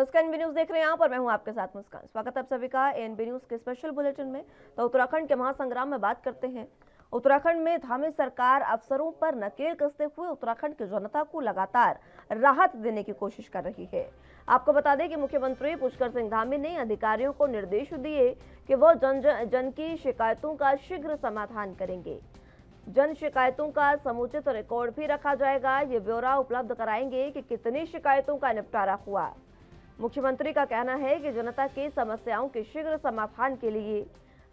नमस्कार, NB news देख रहे हैं आप और मैं हूं आपके साथ मुस्कान। स्वागत है आप सभी का एनबी न्यूज के स्पेशल बुलेटिन में। तो उत्तराखंड के महासंग्राम में बात करते हैं। उत्तराखंड में धामी सरकार अफसरों पर नकेल कसते हुए उत्तराखंड की जनता को लगातार राहत देने की कोशिश कर रही है। आपको बता दें कि मुख्यमंत्री पुष्कर सिंह धामी ने अधिकारियों को निर्देश दिए कि वह जन की शिकायतों का शीघ्र समाधान करेंगे। जन शिकायतों का समुचित रिकॉर्ड भी रखा जाएगा। ये ब्यौरा उपलब्ध कराएंगे कि कितनी शिकायतों का निपटारा हुआ। मुख्यमंत्री का कहना है कि जनता की समस्याओं के शीघ्र समाधान के लिए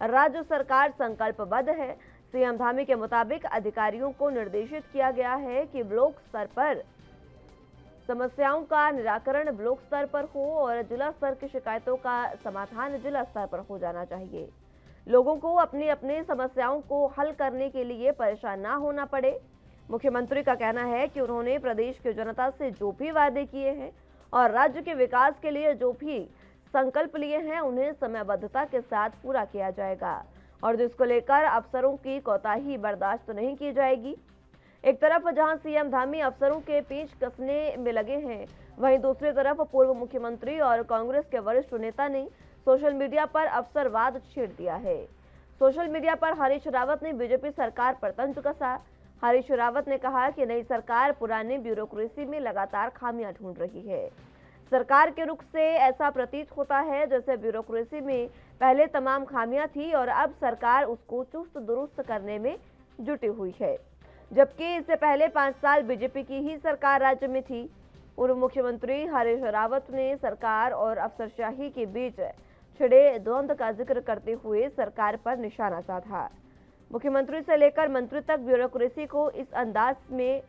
राज्य सरकार संकल्पबद्ध है। सीएम धामी के मुताबिक अधिकारियों को निर्देशित किया गया है कि ब्लॉक स्तर पर समस्याओं का निराकरण ब्लॉक स्तर पर हो और जिला स्तर की शिकायतों का समाधान जिला स्तर पर हो जाना चाहिए। लोगों को अपनी अपनी समस्याओं को हल करने के लिए परेशान ना होना पड़े। मुख्यमंत्री का कहना है कि उन्होंने प्रदेश की जनता से जो भी वादे किए हैं और राज्य के विकास के लिए जो भी संकल्प लिए हैं उन्हें समयबद्धता के साथ पूरा किया जाएगा और जिसको लेकर अफसरों की कोताही बर्दाश्त नहीं की जाएगी। एक तरफ जहां सीएम धामी अफसरों के पीछ कसने में लगे हैं, वहीं दूसरी तरफ पूर्व मुख्यमंत्री और कांग्रेस के वरिष्ठ नेता ने सोशल मीडिया पर अफसरवाद छेड़ दिया है। सोशल मीडिया पर हरीश रावत ने बीजेपी सरकार पर तंज कसा। हरीश रावत ने कहा कि नई सरकार पुरानी ब्यूरोक्रेसी में लगातार खामियां ढूंढ रही है। सरकार के रुख से ऐसा प्रतीत होता है जैसे ब्यूरोक्रेसी में पहले तमाम खामियां थी और अब सरकार उसको चुस्त दुरुस्त करने में जुटी हुई है, जबकि इससे पहले 5 साल बीजेपी की ही सरकार राज्य में थी। पूर्व मुख्यमंत्री हरीश रावत ने सरकार और अफसरशाही के बीच छिड़े द्वंद्व का जिक्र करते हुए सरकार पर निशाना साधा। मुख्यमंत्री से लेकर मंत्री तक ब्यूरोक्रेसी को इस अंदाज में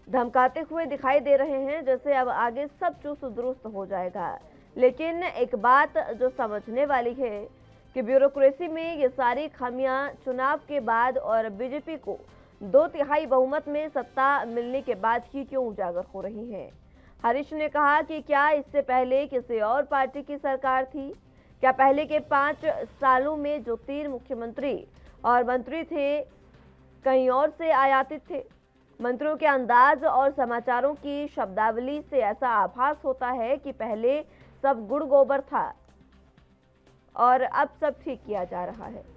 धमकाते हुए दिखाई दे रहे हैं जैसे अब आगे सब चुस्त दुरुस्त हो जाएगा। लेकिन एक बात जो समझने वाली है कि ब्यूरोक्रेसी में ये सारी खामियां चुनाव के बाद और बीजेपी को 2/3 बहुमत में सत्ता मिलने के बाद ही क्यों उजागर हो रही हैं। हरीश ने कहा कि क्या इससे पहले किसी और पार्टी की सरकार थी? क्या पहले के 5 सालों में जो 3 मुख्यमंत्री और मंत्री थे कहीं और से आयातित थे? मंत्रियों के अंदाज और समाचारों की शब्दावली से ऐसा आभास होता है कि पहले सब गुड़ गोबर था और अब सब ठीक किया जा रहा है।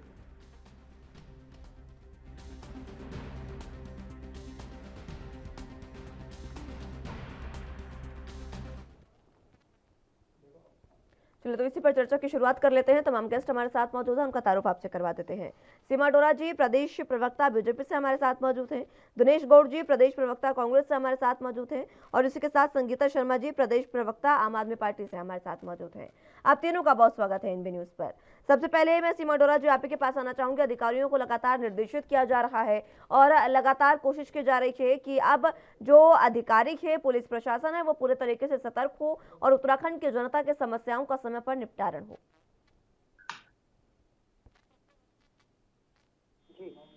चलिए तो इसी पर चर्चा की शुरुआत कर लेते हैं। तमाम गेस्ट हमारे साथ मौजूद हैं, उनका तारुफ आपसे करवा देते हैं। सीमा डोरा जी प्रदेश प्रवक्ता बीजेपी से हमारे साथ मौजूद हैं। दिनेश गौड़ जी प्रदेश प्रवक्ता कांग्रेस से हमारे साथ मौजूद हैं और इसी के साथ संगीता शर्मा जी प्रदेश प्रवक्ता आम आदमी पार्टी से हमारे साथ मौजूद हैं। आप तीनों का बहुत स्वागत है एनबी न्यूज पर। सबसे पहले मैं सीमा डोरा जी आप के पास आना चाहूंगी। अधिकारियों को लगातार निर्देशित किया जा रहा है और लगातार कोशिश की जा रही है कि अब जो अधिकारी है, पुलिस प्रशासन है, वो पूरे तरीके से सतर्क हो और उत्तराखंड की जनता के समस्याओं का समय पर निपटारण हो।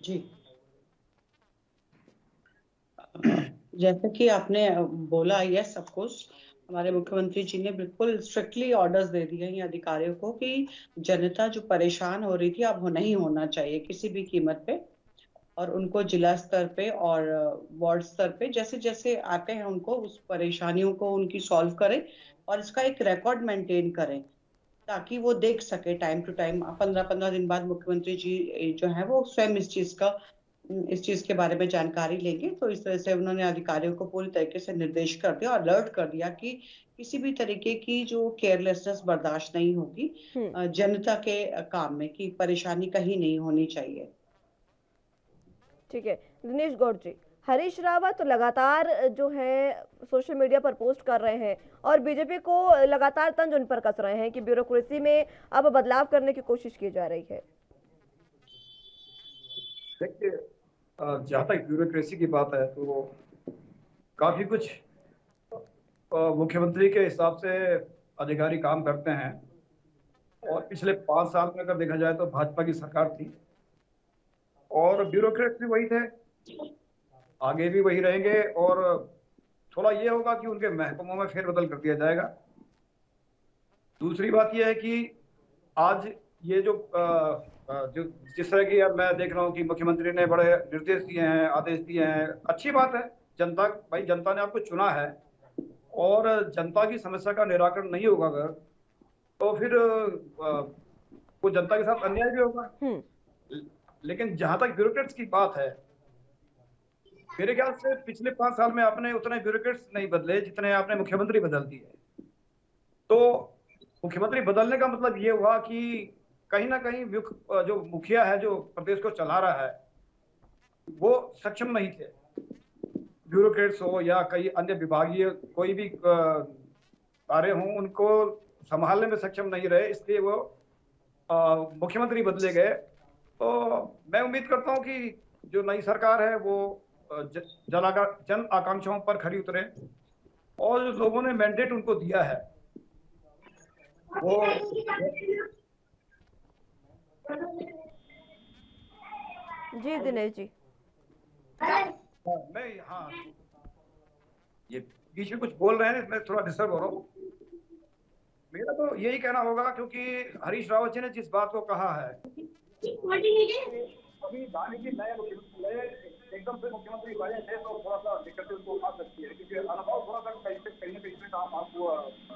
जी, जैसे कि आपने बोला, ये सब कुछ हमारे मुख्यमंत्री जी ने बिल्कुल स्ट्रिक्टली ऑर्डर्स दे दिए हैं अधिकारियों को कि जनता जो परेशान हो रही थी अब वो नहीं होना चाहिए किसी भी कीमत पे, और उनको जिला स्तर पे और वार्ड स्तर पे जैसे जैसे आते हैं उनको उस परेशानियों को उनकी सॉल्व करें और इसका एक रिकॉर्ड मेंटेन करें ताकि वो देख सके टाइम टू टाइम। 15-15 दिन बाद मुख्यमंत्री जी जो है वो स्वयं इस चीज के बारे में जानकारी लेंगे। तो इस तरह से उन्होंने अधिकारियों को पूरी तरीके से निर्देश कर दिया और अलर्ट कर दिया कि किसी भी तरीके की जो केयरलेसनेस बर्दाश्त नहीं होगी जनता के काम में, कि परेशानी कहीं नहीं होनी चाहिए। ठीक है दिनेश गौड़ जी, हरीश रावत लगातार जो है सोशल मीडिया पर पोस्ट कर रहे हैं और बीजेपी को लगातार तंज उन पर कस रहे हैं कि ब्यूरोक्रेसी में अब बदलाव करने की कोशिश की जा रही है। देखिए, जहाँ तक ब्यूरोक्रेसी की बात है तो काफी कुछ मुख्यमंत्री के हिसाब से अधिकारी काम करते हैं और पिछले 5 साल में अगर देखा जाए तो भाजपा की सरकार थी और ब्यूरोक्रेट भी वही थे, आगे भी वही रहेंगे और थोड़ा ये होगा कि उनके महकमों में फेरबदल कर दिया जाएगा। दूसरी बात यह है कि आज ये जो जिस तरह की अब मैं देख रहा हूँ कि मुख्यमंत्री ने बड़े निर्देश दिए हैं, आदेश दिए हैं, अच्छी बात है। जनता ने आपको चुना है और जनता की समस्या का निराकरण नहीं होगा अगर, तो फिर वो जनता के साथ अन्याय भी होगा। लेकिन जहां तक ब्यूरोक्रेट्स की बात है, मेरे ख्याल से पिछले 5 साल में आपने उतने ब्यूरोक्रेट्स नहीं बदले जितने आपने मुख्यमंत्री बदल दिए। तो मुख्यमंत्री बदलने का मतलब ये हुआ कि कहीं ना कहीं जो मुखिया है, जो प्रदेश को चला रहा है, वो सक्षम नहीं थे। ब्यूरोक्रेट्स हो या कई अन्य विभागीय कोई भी कार्य हों, उनको संभालने में सक्षम नहीं रहे, इसलिए वो मुख्यमंत्री बदले गए। तो मैं उम्मीद करता हूं कि जो नई सरकार है वो जन आकांक्षाओं पर खरी उतरे, और जो लोगों ने मैंडेट उनको दिया है वो जी दिनेश जी। मैं ये बीच में कुछ बोल रहे हैं, मैं थोड़ा डिस्टर्ब हो रहा हूँ। मेरा तो यही कहना होगा, क्योंकि हरीश रावत जी ने जिस बात को कहा है, अभी दानी जी नए एकदम से मुख्यमंत्री बने थे तो थोड़ा सा दिक्कतें उनको आ सकती है, क्योंकि अनुभव थोड़ा सा कहीं ना कहीं काम आपको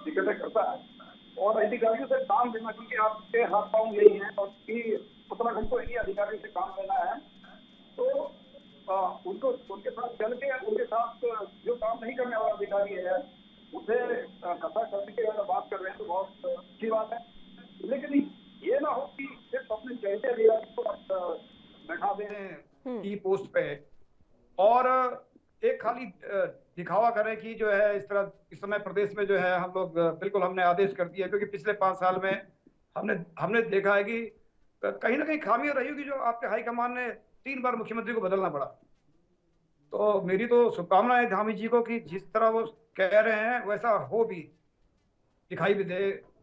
दिक्कतें करता है। और अधिकारियों से काम लेना, क्योंकि आपके हाथ पाँव यही है और उत्तराखंड को इन्हीं अधिकारियों से काम लेना है, तो उनको उनके साथ चल के, उनके साथ जो काम नहीं करने वाला अधिकारी है उसे नशा करने की अगर बात कर रहे हैं तो बहुत अच्छी बात है। लेकिन ये ना हो कि सिर्फ अपने चहते अधिकारी को बैठा दें की पोस्ट पे और एक खाली दिखावा करें कि जो है इस तरह इस समय प्रदेश में जो है हम लोग बिल्कुल हमने आदेश कर दिया। क्योंकि पिछले 5 साल में हमने देखा है कि कहीं ना कहीं खामियां रही होगी, जो आपके हाईकमान ने 3 बार मुख्यमंत्री को बदलना पड़ा। तो मेरी तो शुभकामनाएं है धामी जी को कि जिस तरह वो कह रहे हैं वैसा हो भी, दिखाई भी दे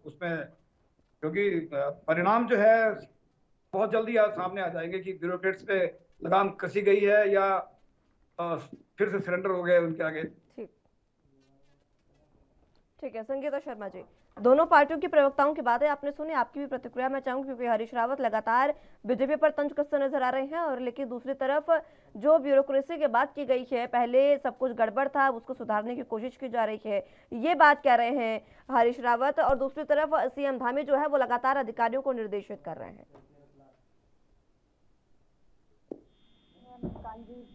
उसमें, क्योंकि परिणाम जो है बहुत जल्दी सामने आ जाएंगे कि ब्यूरोक्रेट्स पे लगाम कसी गई है या फिर से सरेंडर हो गए उनके आगे। ठीक है संगीता शर्मा जी, दोनों पार्टियों की प्रवक्ताओं की बातें आपने सुनी, आपकी भी प्रतिक्रिया मैं चाहूंगी, क्योंकि हरीश रावत लगातार बीजेपी पर तंज कसते नजर आ रहे हैं, और लेकिन दूसरी तरफ जो ब्यूरोक्रेसी की बात की गई है, पहले सब कुछ गड़बड़ था, उसको सुधारने की कोशिश की जा रही है, ये बात कह रहे हैं हरीश रावत, और दूसरी तरफ सीएम धामी जो है वो लगातार अधिकारियों को निर्देशित कर रहे हैं।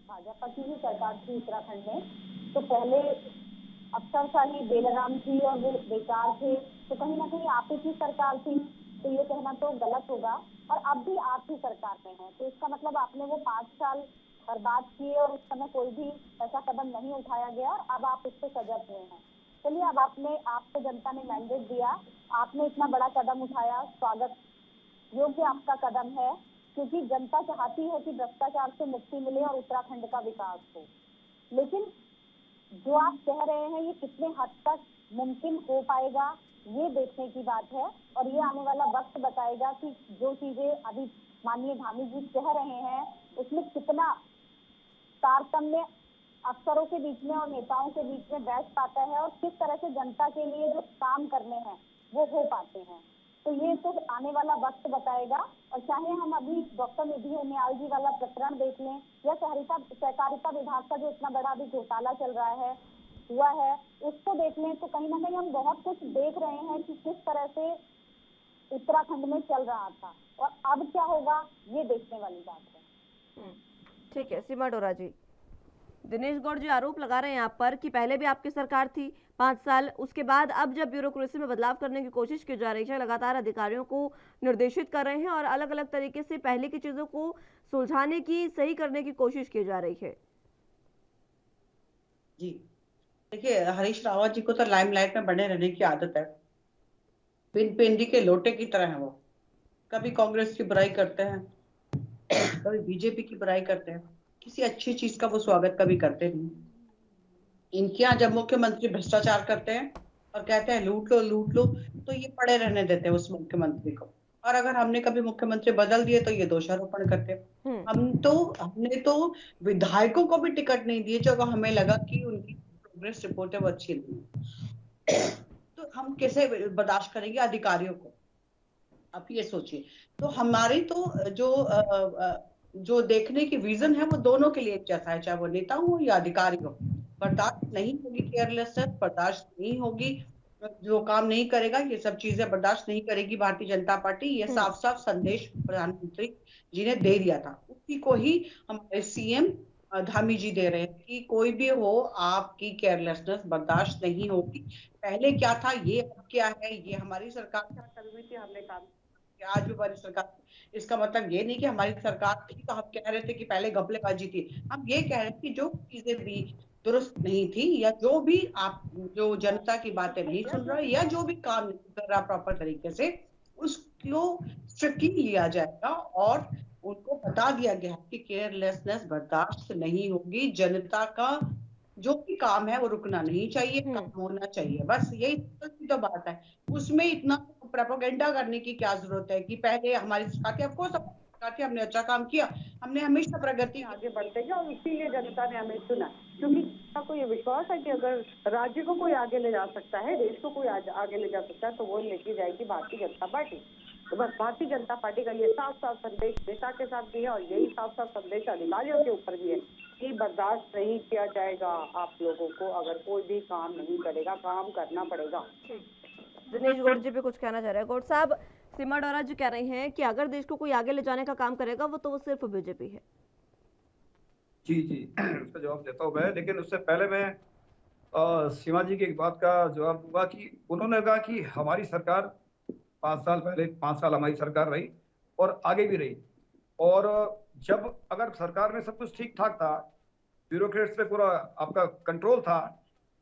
भाजपा की ही सरकार थी उत्तराखंड में, तो पहले अफसरशाही बेलगाम थी और वो बेकार थे, तो कहीं ना कहीं आप ही की सरकार थी, तो ये कहना तो गलत होगा। और अब भी आप ही सरकार में है, तो इसका मतलब आपने वो 5 साल बर्बाद किए और उस समय कोई भी ऐसा कदम नहीं उठाया गया, और अब आप इससे सजग हुए हैं। चलिए, अब आपको जनता ने मैंडेट दिया, आपने इतना बड़ा कदम उठाया, स्वागत योग्य आपका कदम है, क्योंकि जनता चाहती है कि भ्रष्टाचार से मुक्ति मिले और उत्तराखंड का विकास हो। लेकिन जो आप कह रहे हैं ये कितने हद तक मुमकिन हो पाएगा, ये देखने की बात है, और ये आने वाला वक्त बताएगा कि जो चीजें अभी माननीय धामी जी कह रहे हैं उसमें कितना तारतम्य अफसरों के बीच में और नेताओं के बीच में बैठ पाता है, और किस तरह से जनता के लिए जो काम करने हैं वो हो पाते हैं। तो ये तो आने वाला वक्त बताएगा। और चाहे हम अभी डॉक्टर निधि उनियाल जी वाला प्रकरण देख लें, या सहकारिता विभाग का जो इतना बड़ा अभी घोटाला चल रहा है हुआ है, उसको देख लें, तो कहीं ना कहीं हम बहुत कुछ देख रहे हैं कि किस तरह से उत्तराखंड में चल रहा था, और अब क्या होगा ये देखने वाली बात है। ठीक है सीमा डोरा जी, दिनेश गौड़ जी आरोप लगा रहे हैं आप पर कि पहले भी आपकी सरकार थी 5 साल, उसके बाद अब जब ब्यूरोक्रेसी में बदलाव करने की कोशिश की जा रही है, लगातार अधिकारियों को निर्देशित कर रहे हैं और अलग अलग तरीके से पहले की चीजों को सुलझाने की, सही करने की कोशिश की जा रही है। जी देखिए, हरीश रावत जी को तो लाइमलाइट में बने रहने की आदत है, पिंडी के लोटे की तरह है वो। कभी कांग्रेस की बुराई करते हैं, कभी बीजेपी की बुराई करते हैं, किसी अच्छी चीज का वो स्वागत कभी करते नहीं। इनके यहाँ जब मुख्यमंत्री भ्रष्टाचार करते हैं और कहते हैं लूट लो, तो ये पड़े रहने देते हैं उस मुख्यमंत्री को, और अगर हमने कभी मुख्यमंत्री बदल दिए तो ये दोषारोपण करते हैं। हमने तो विधायकों को भी टिकट नहीं दिए जब हमें लगा कि उनकी प्रोग्रेस रिपोर्ट है वो अच्छी नहीं, तो हम कैसे बर्दाश्त करेंगे अधिकारियों को? आप ये सोचिए। तो हमारी तो जो देखने की विजन है वो दोनों के लिए एक जैसा है, चाहे वो नेता हो या अधिकारी हो। बर्दाश्त नहीं होगी, केयरलेसनेस बर्दाश्त नहीं होगी, जो काम नहीं करेगा ये सब चीजें बर्दाश्त नहीं करेगी भारतीय जनता पार्टी। ये साफ साफ संदेश प्रधानमंत्री जी ने दे दिया था, उसी को ही हमारे सीएम धामी जी दे रहे हैं कि कोई भी हो, आपकी केयरलेसनेस बर्दाश्त नहीं होगी। पहले क्या था, ये अब क्या है, ये हमारी सरकार कर हुई थी, हमने काम किया, आज भी हमारी सरकार। इसका मतलब ये नहीं कि हमारी सरकार थी तो हम कह रहे थे कि पहले घपलेबाजी थी। हम ये कह रहे थे कि जो चीजें भी दुरुस्त नहीं थी, या जो भी आप जो जनता की बातें नहीं सुन रहा, या जो भी काम नहीं कर रहा प्रॉपर तरीके से, उसको स्ट्रिक्टली लिया जाएगा और उनको बता दिया गया कि केयरलेसनेस बर्दाश्त नहीं होगी। जनता का जो भी काम है वो रुकना नहीं चाहिए, काम होना चाहिए, बस यही तो बात है। उसमें इतना प्रोपेगेंडा करने की क्या जरूरत है कि पहले हमारी सरकार थी, ऑफकोर्स सरकार थी, हमने अच्छा काम किया, हमने हमेशा प्रगति आगे बढ़ते गए और इसीलिए जनता ने हमें चुना, क्योंकि आपको ये विश्वास है कि अगर राज्य को कोई आगे ले जा सकता है, देश को कोई आगे ले जा सकता है, तो वो लेके जाएगी भारतीय जनता पार्टी। तो बस भारतीय जनता पार्टी का ये साफ साफ संदेश नेता के साथ भी है और यही साफ साफ संदेश अधिकारियों के ऊपर भी है कि बर्दाश्त नहीं किया जाएगा आप लोगों को। अगर कोई भी काम नहीं करेगा, काम करना पड़ेगा। दिनेश गौड़ जी भी कुछ कहना चाह रहे हैं। गौड़ साहब, सीमा डोरा जी कह रही हैं कि अगर देश को कोई आगे ले जाने का काम करेगा वो सिर्फ बीजेपी है। जी जी, उसका जवाब देता हूँ मैं, लेकिन उससे पहले मैं सीमा जी की एक बात का जवाब दूंगा कि उन्होंने कहा कि हमारी सरकार 5 साल पहले, 5 साल हमारी सरकार रही और आगे भी रही, और जब अगर सरकार में सब कुछ ठीक ठाक था, ब्यूरोक्रेट्स पे पूरा आपका कंट्रोल था,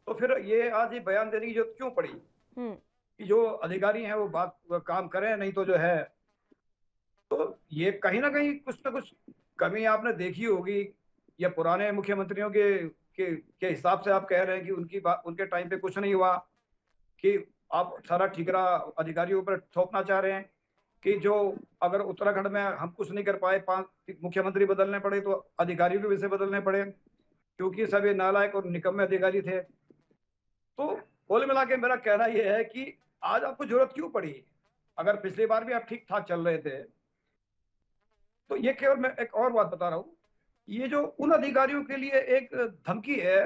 तो फिर ये आज ये बयान देने की जरूरत क्यों पड़ी कि जो अधिकारी हैं वो काम करें, नहीं तो जो है। तो ये कहीं ना कुछ कमी आपने देखी होगी, या पुराने मुख्यमंत्रियों के हिसाब से आप कह रहे हैं कि उनके टाइम पे कुछ नहीं हुआ, कि आप सारा ठिकरा अधिकारियों पर थोपना चाह रहे हैं कि जो अगर उत्तराखंड में हम कुछ नहीं कर पाए, 5 मुख्यमंत्री बदलने पड़े तो अधिकारियों के वजह से बदलने पड़े, क्योंकि सभी नालायक और निकम्मे अधिकारी थे। तो कुल मिला के मेरा कहना यह है कि आज आपको जरूरत क्यों पड़ी, अगर पिछली बार भी आप ठीक ठाक चल रहे थे। तो ये केवल मैं एक और बात बता रहा हूँ, ये जो उन अधिकारियों के लिए एक धमकी है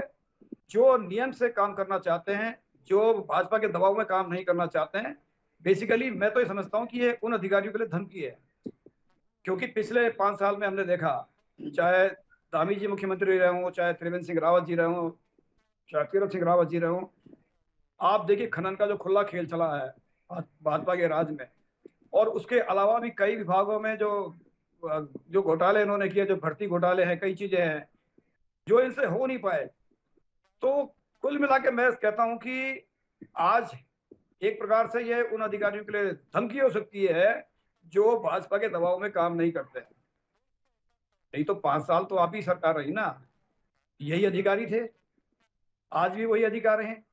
जो नियम से काम करना चाहते हैं, जो भाजपा के दबाव में काम नहीं करना चाहते हैं। बेसिकली मैं तो ये समझता हूँ कि ये उन अधिकारियों के लिए धमकी है, क्योंकि पिछले 5 साल में हमने देखा, चाहे धामी जी मुख्यमंत्री रहे हों, चाहे त्रिवेंद्र सिंह रावत जी रहे हों, चाहे तीरथ सिंह रावत जी रहे हों, आप देखिए खनन का जो खुला खेल चला है भाजपा के राज में, और उसके अलावा भी कई विभागों में जो घोटाले इन्होंने किए, जो भर्ती घोटाले हैं, कई चीजें हैं जो इनसे हो नहीं पाए। तो कुल मिला के मैं कहता हूं कि आज एक प्रकार से ये उन अधिकारियों के लिए धमकी हो सकती है जो भाजपा के दबाव में काम नहीं करते। नहीं तो 5 साल तो आप ही सरकार रही ना, यही अधिकारी थे, आज भी वही अधिकारी हैं।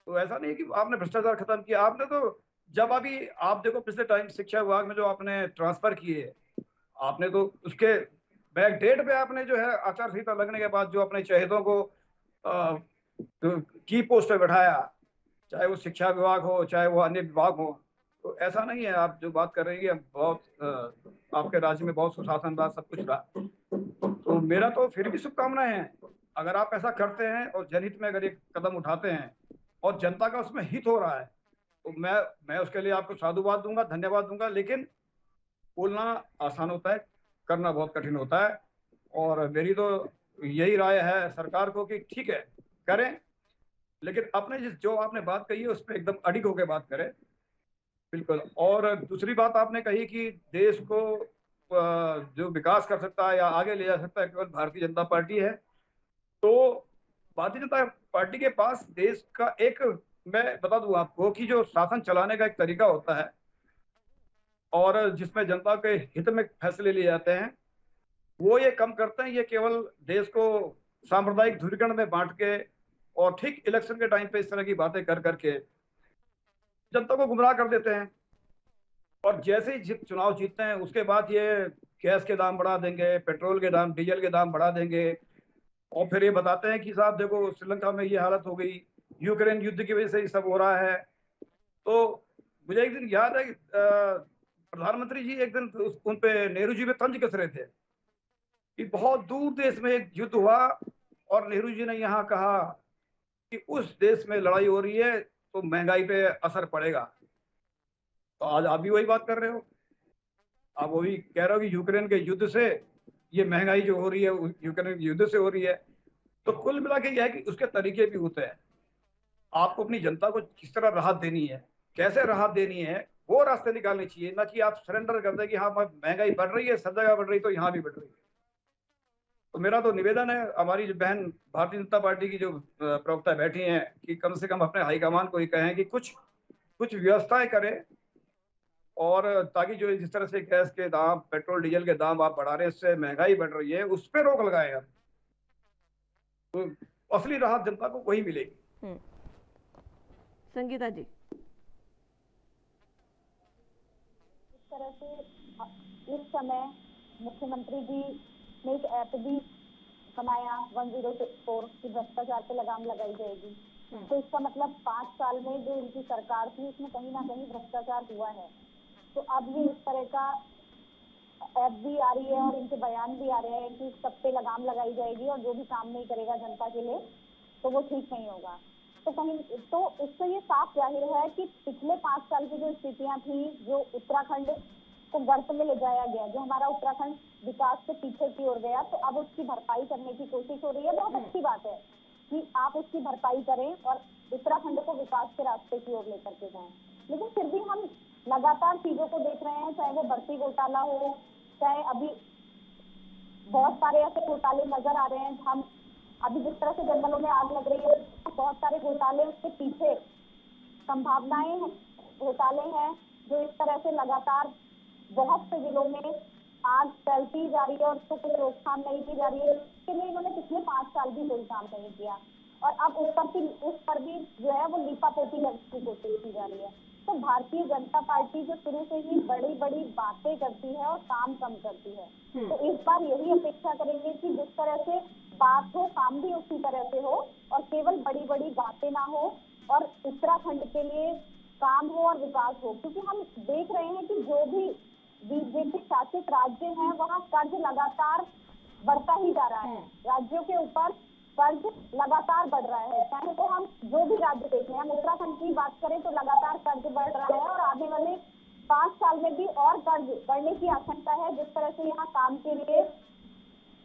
तो ऐसा नहीं कि आपने भ्रष्टाचार खत्म किया, आपने तो जब अभी आप देखो पिछले टाइम शिक्षा विभाग में जो आपने ट्रांसफर किए, आपने तो उसके बैक डेट पे आपने जो है आचार संहिता लगने के बाद जो अपने चहेतों को की पोस्ट पे बैठाया, चाहे वो शिक्षा विभाग हो, चाहे वो अन्य विभाग हो। तो ऐसा नहीं है आप जो बात कर रही है, बहुत आपके राज्य में बहुत सुशासन रहा, सब कुछ रहा। तो मेरा तो फिर भी शुभकामनाएं हैं, अगर आप ऐसा करते हैं और जनहित में अगर एक कदम उठाते हैं और जनता का उसमें हित हो रहा है, तो मैं उसके लिए आपको साधुवाद दूंगा, धन्यवाद दूंगा। लेकिन बोलना आसान होता है, करना बहुत कठिन होता है। और मेरी तो यही राय है सरकार को कि ठीक है करें, लेकिन अपने जो आपने बात कही है उस पर एकदम अडिग होकर बात करें, बिल्कुल। और दूसरी बात आपने कही कि देश को जो विकास कर सकता है या आगे ले जा सकता है केवल भारतीय जनता पार्टी है। तो भारतीय जनता पार्टी के पास देश का एक, मैं बता दूं आपको कि जो शासन चलाने का एक तरीका होता है और जिसमें जनता के हित में फैसले लिए जाते हैं, वो ये कम करते हैं। ये केवल देश को सांप्रदायिक ध्रुवीकरण में बांट के और ठीक इलेक्शन के टाइम पे इस तरह की बातें कर करके जनता को गुमराह कर देते हैं। और जैसे ही चुनाव जीतते हैं उसके बाद ये गैस के दाम बढ़ा देंगे, पेट्रोल के दाम, डीजल के दाम बढ़ा देंगे, और फिर ये बताते हैं कि साहब देखो श्रीलंका में ये हालत हो गई, यूक्रेन युद्ध की वजह से ये सब हो रहा है। तो मुझे एक दिन याद है प्रधानमंत्री जी एक दिन उन पे नेहरू जी पे तंज कस रहे थे कि बहुत दूर देश में एक युद्ध हुआ और नेहरू जी ने यहाँ कहा कि उस देश में लड़ाई हो रही है तो महंगाई पे असर पड़ेगा। तो आज आप भी वही बात कर रहे हो, आप वही कह रहे हो कि यूक्रेन के युद्ध से ये महंगाई जो हो रही है यूक्रेन के युद्ध से हो रही है। तो कुल मिला के यह है कि उसके तरीके भी होते हैं। आपको अपनी जनता को किस तरह राहत देनी है, कैसे राहत देनी है, वो रास्ते निकालने चाहिए, ना कि आप सरेंडर कर दें कि हाँ महंगाई बढ़ रही है, सब जगह बढ़ रही तो यहाँ भी बढ़ रही है। तो मेरा तो निवेदन है, हमारी जो बहन भारतीय जनता पार्टी की जो प्रवक्ता बैठी हैं, कि कम से कम अपने हाईकमान को ही कहें कि कुछ व्यवस्थाएं करें, और ताकि जो जिस तरह से गैस के दाम, पेट्रोल डीजल के दाम आप बढ़ा रहे हैं, इससे महंगाई बढ़ रही है, उस पर रोक लगाए आप, तो असली राहत जनता को वही मिलेगी। संगीता जी, इस तरह से इस समय मुख्यमंत्री जी ने एक ऐप भी बनाया 1064 की भ्रष्टाचार पे लगाम लगाई जाएगी। तो इसका मतलब 5 साल में जो इनकी सरकार थी उसमें कहीं ना कहीं भ्रष्टाचार हुआ है। तो अब ये इस तरह का ऐप भी आ रही है और इनके बयान भी आ रहे हैं कि सब पे लगाम लगाई जाएगी और जो भी काम नहीं करेगा जनता के लिए तो वो ठीक नहीं होगा। तो कहीं तो इससे ये साफ जाहिर है कि पिछले 5 साल की जो स्थितियां थी, जो उत्तराखंड को गर्त में ले जाया गया, जो हमारा उत्तराखंड विकास से पीछे की ओर गया, तो अब उसकी भरपाई करने की कोशिश हो रही है। बहुत अच्छी बात है कि आप उसकी भरपाई करें और उत्तराखंड को विकास के रास्ते की ओर लेकर के जाएं। लेकिन फिर भी हम लगातार चीजों को देख रहे हैं, चाहे वो भर्ती घोटाला हो, चाहे अभी बहुत सारे ऐसे घोटाले नजर आ रहे हैं। हम अभी जिस तरह से जंगलों में आग लग रही है, बहुत सारे घोटाले, उसके पीछे संभावनाएं घोटाले हैं जो इस तरह से लगातार बहुत से जिलों में आग फैलती जा रही है और उसको कोई रोकथाम नहीं की जा रही है। इसके लिए इन्होंने पिछले 5 साल भी कोई काम नहीं किया और अब उस पर भी जो है वो लीपापोती करने की कोशिश की जा रही है। तो भारतीय जनता पार्टी जो शुरू से ही बड़ी बड़ी बातें करती है और काम कम करती है, तो इस बार यही अपेक्षा करेंगे कि जिस तरह से बात हो, काम भी उसी तरह से हो और केवल बड़ी बड़ी बातें ना हो और उत्तराखंड के लिए काम हो और विकास हो। क्योंकि हम देख रहे हैं कि जो भी बीजेपी शासित राज्य हैं वहाँ कर्ज लगातार बढ़ता ही जा रहा है। राज्यों के ऊपर कर्ज लगातार बढ़ रहा है, चाहे तो हम जो भी राज्य देखें, हम उत्तराखंड की बात करें तो लगातार कर्ज बढ़ रहा है और आने वाले 5 साल में भी और कर्ज बढ़ने की आशंका है। जिस तरह से यहाँ काम के लिए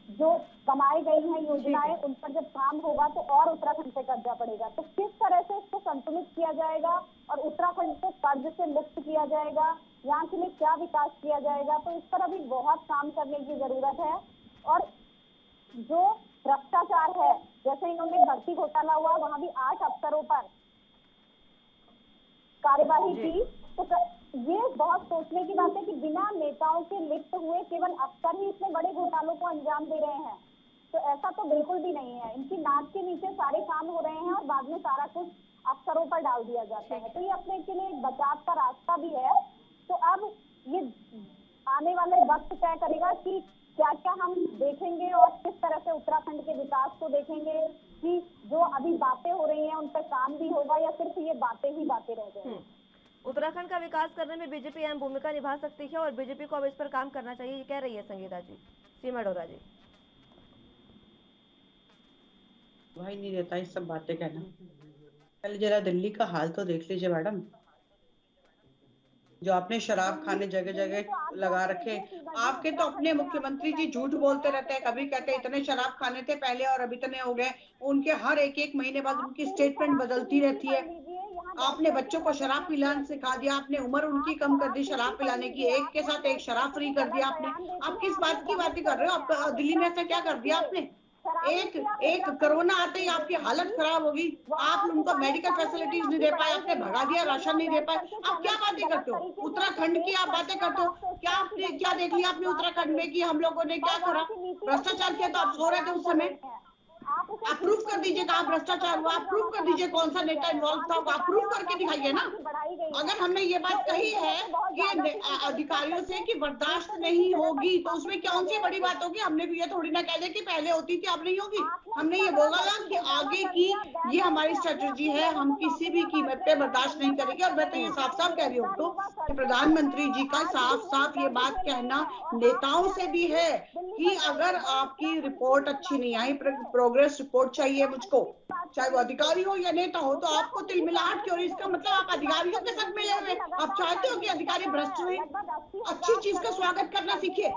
जो कमाई गई हैं योजनाएं, उन पर जब काम होगा तो और उत्तराखंड पे कर्जा पड़ेगा। तो किस तरह से इसको संतुलित किया जाएगा और उत्तराखंड को कर्ज से मुक्त किया जाएगा, यहाँ के लिए क्या विकास किया जाएगा, तो इस पर अभी बहुत काम करने की जरूरत है। और जो भ्रष्टाचार है, जैसे इन्होंने भर्ती घोटाला हुआ, वहां भी 8 अफसरों पर कार्यवाही की, तो ये बहुत सोचने की बात है कि बिना नेताओं के लिप्त हुए केवल अफसर ही इतने बड़े घोटालों को अंजाम दे रहे हैं। तो ऐसा तो बिल्कुल भी नहीं है। इनकी नाक के नीचे सारे काम हो रहे हैं और बाद में सारा कुछ अफसरों पर डाल दिया जाता है। तो ये अपने के लिए बचाव का रास्ता भी है। तो अब ये आने वाले वक्त तय करेगा कि क्या क्या हम देखेंगे और किस तरह से उत्तराखंड के विकास को देखेंगे, कि जो अभी बातें हो रही हैं उन पर काम भी होगा या सिर्फ ये बातें ही बातें रह जाएंगी। उत्तराखंड का विकास करने में बीजेपी अहम भूमिका निभा सकती है और बीजेपी को अब इस पर काम करना चाहिए, ये कह रही है संगीता जी। सीमा डोरा जी। भाई नहीं देता ये सब बातें कहना। पहले जरा दिल्ली का हाल तो देख लीजिए मैडम, जो आपने शराब खाने जगह जगह लगा रखे। आपके तो अपने मुख्यमंत्री जी झूठ बोलते रहते हैं, कभी कहते हैं इतने शराब खाने थे पहले और अभी इतने हो गए। उनके हर एक महीने बाद उनकी स्टेटमेंट बदलती रहती है। आपने बच्चों को शराब पिलाना सिखा दिया, आपने उम्र उनकी कम कर दी शराब पिलाने की, एक के साथ एक शराब फ्री कर दिया आपने। आप किस बात की बातें कर रहे हो? आप दिल्ली में ऐसा क्या कर दिया आपने? एक कोरोना आते ही आपकी हालत खराब होगी, आप उनको मेडिकल फैसिलिटीज नहीं दे पाए, आपने भगा दिया, राशन नहीं दे पाए। आप क्या बातें करते हो? उत्तराखंड की आप बातें करते हो? क्या देख लिया आपने उत्तराखंड में कि हम लोगों ने क्या करा? भ्रष्टाचार किया तो आप सो रहे थे उस समय। आप प्रूफ कर दीजिए कहाँ भ्रष्टाचार हुआ, आप प्रूफ कर दीजिए कौन सा नेता इन्वॉल्व था, आप प्रूफ करके दिखाइए ना। अगर हमने ये बात कही है कि अधिकारियों से कि बर्दाश्त नहीं होगी, तो उसमें कौन सी बड़ी बात होगी? हमने भी ये थोड़ी ना कह दिया कि पहले होती थी अब नहीं होगी। हमने ये बोला ना कि आगे की ये हमारी स्ट्रेटेजी है, हम किसी भी कीमत पे बर्दाश्त नहीं करेंगे। और मैं तो ये साफ साफ कह रही हूँ तो प्रधानमंत्री जी का साफ साफ ये बात कहना नेताओं से भी है कि अगर आपकी रिपोर्ट अच्छी नहीं आई, प्रोग्रेस रिपोर्ट चाहिए मुझको, चाहे वो अधिकारी हो या नेता हो, तो आपको तिलमिलाहट क्यों? इसका मतलब आप अधिकारियों के साथ मिले हुए, आप चाहते हो कि अधिकारी भ्रष्ट रहे? अच्छी चीज का स्वागत करना सीखिए।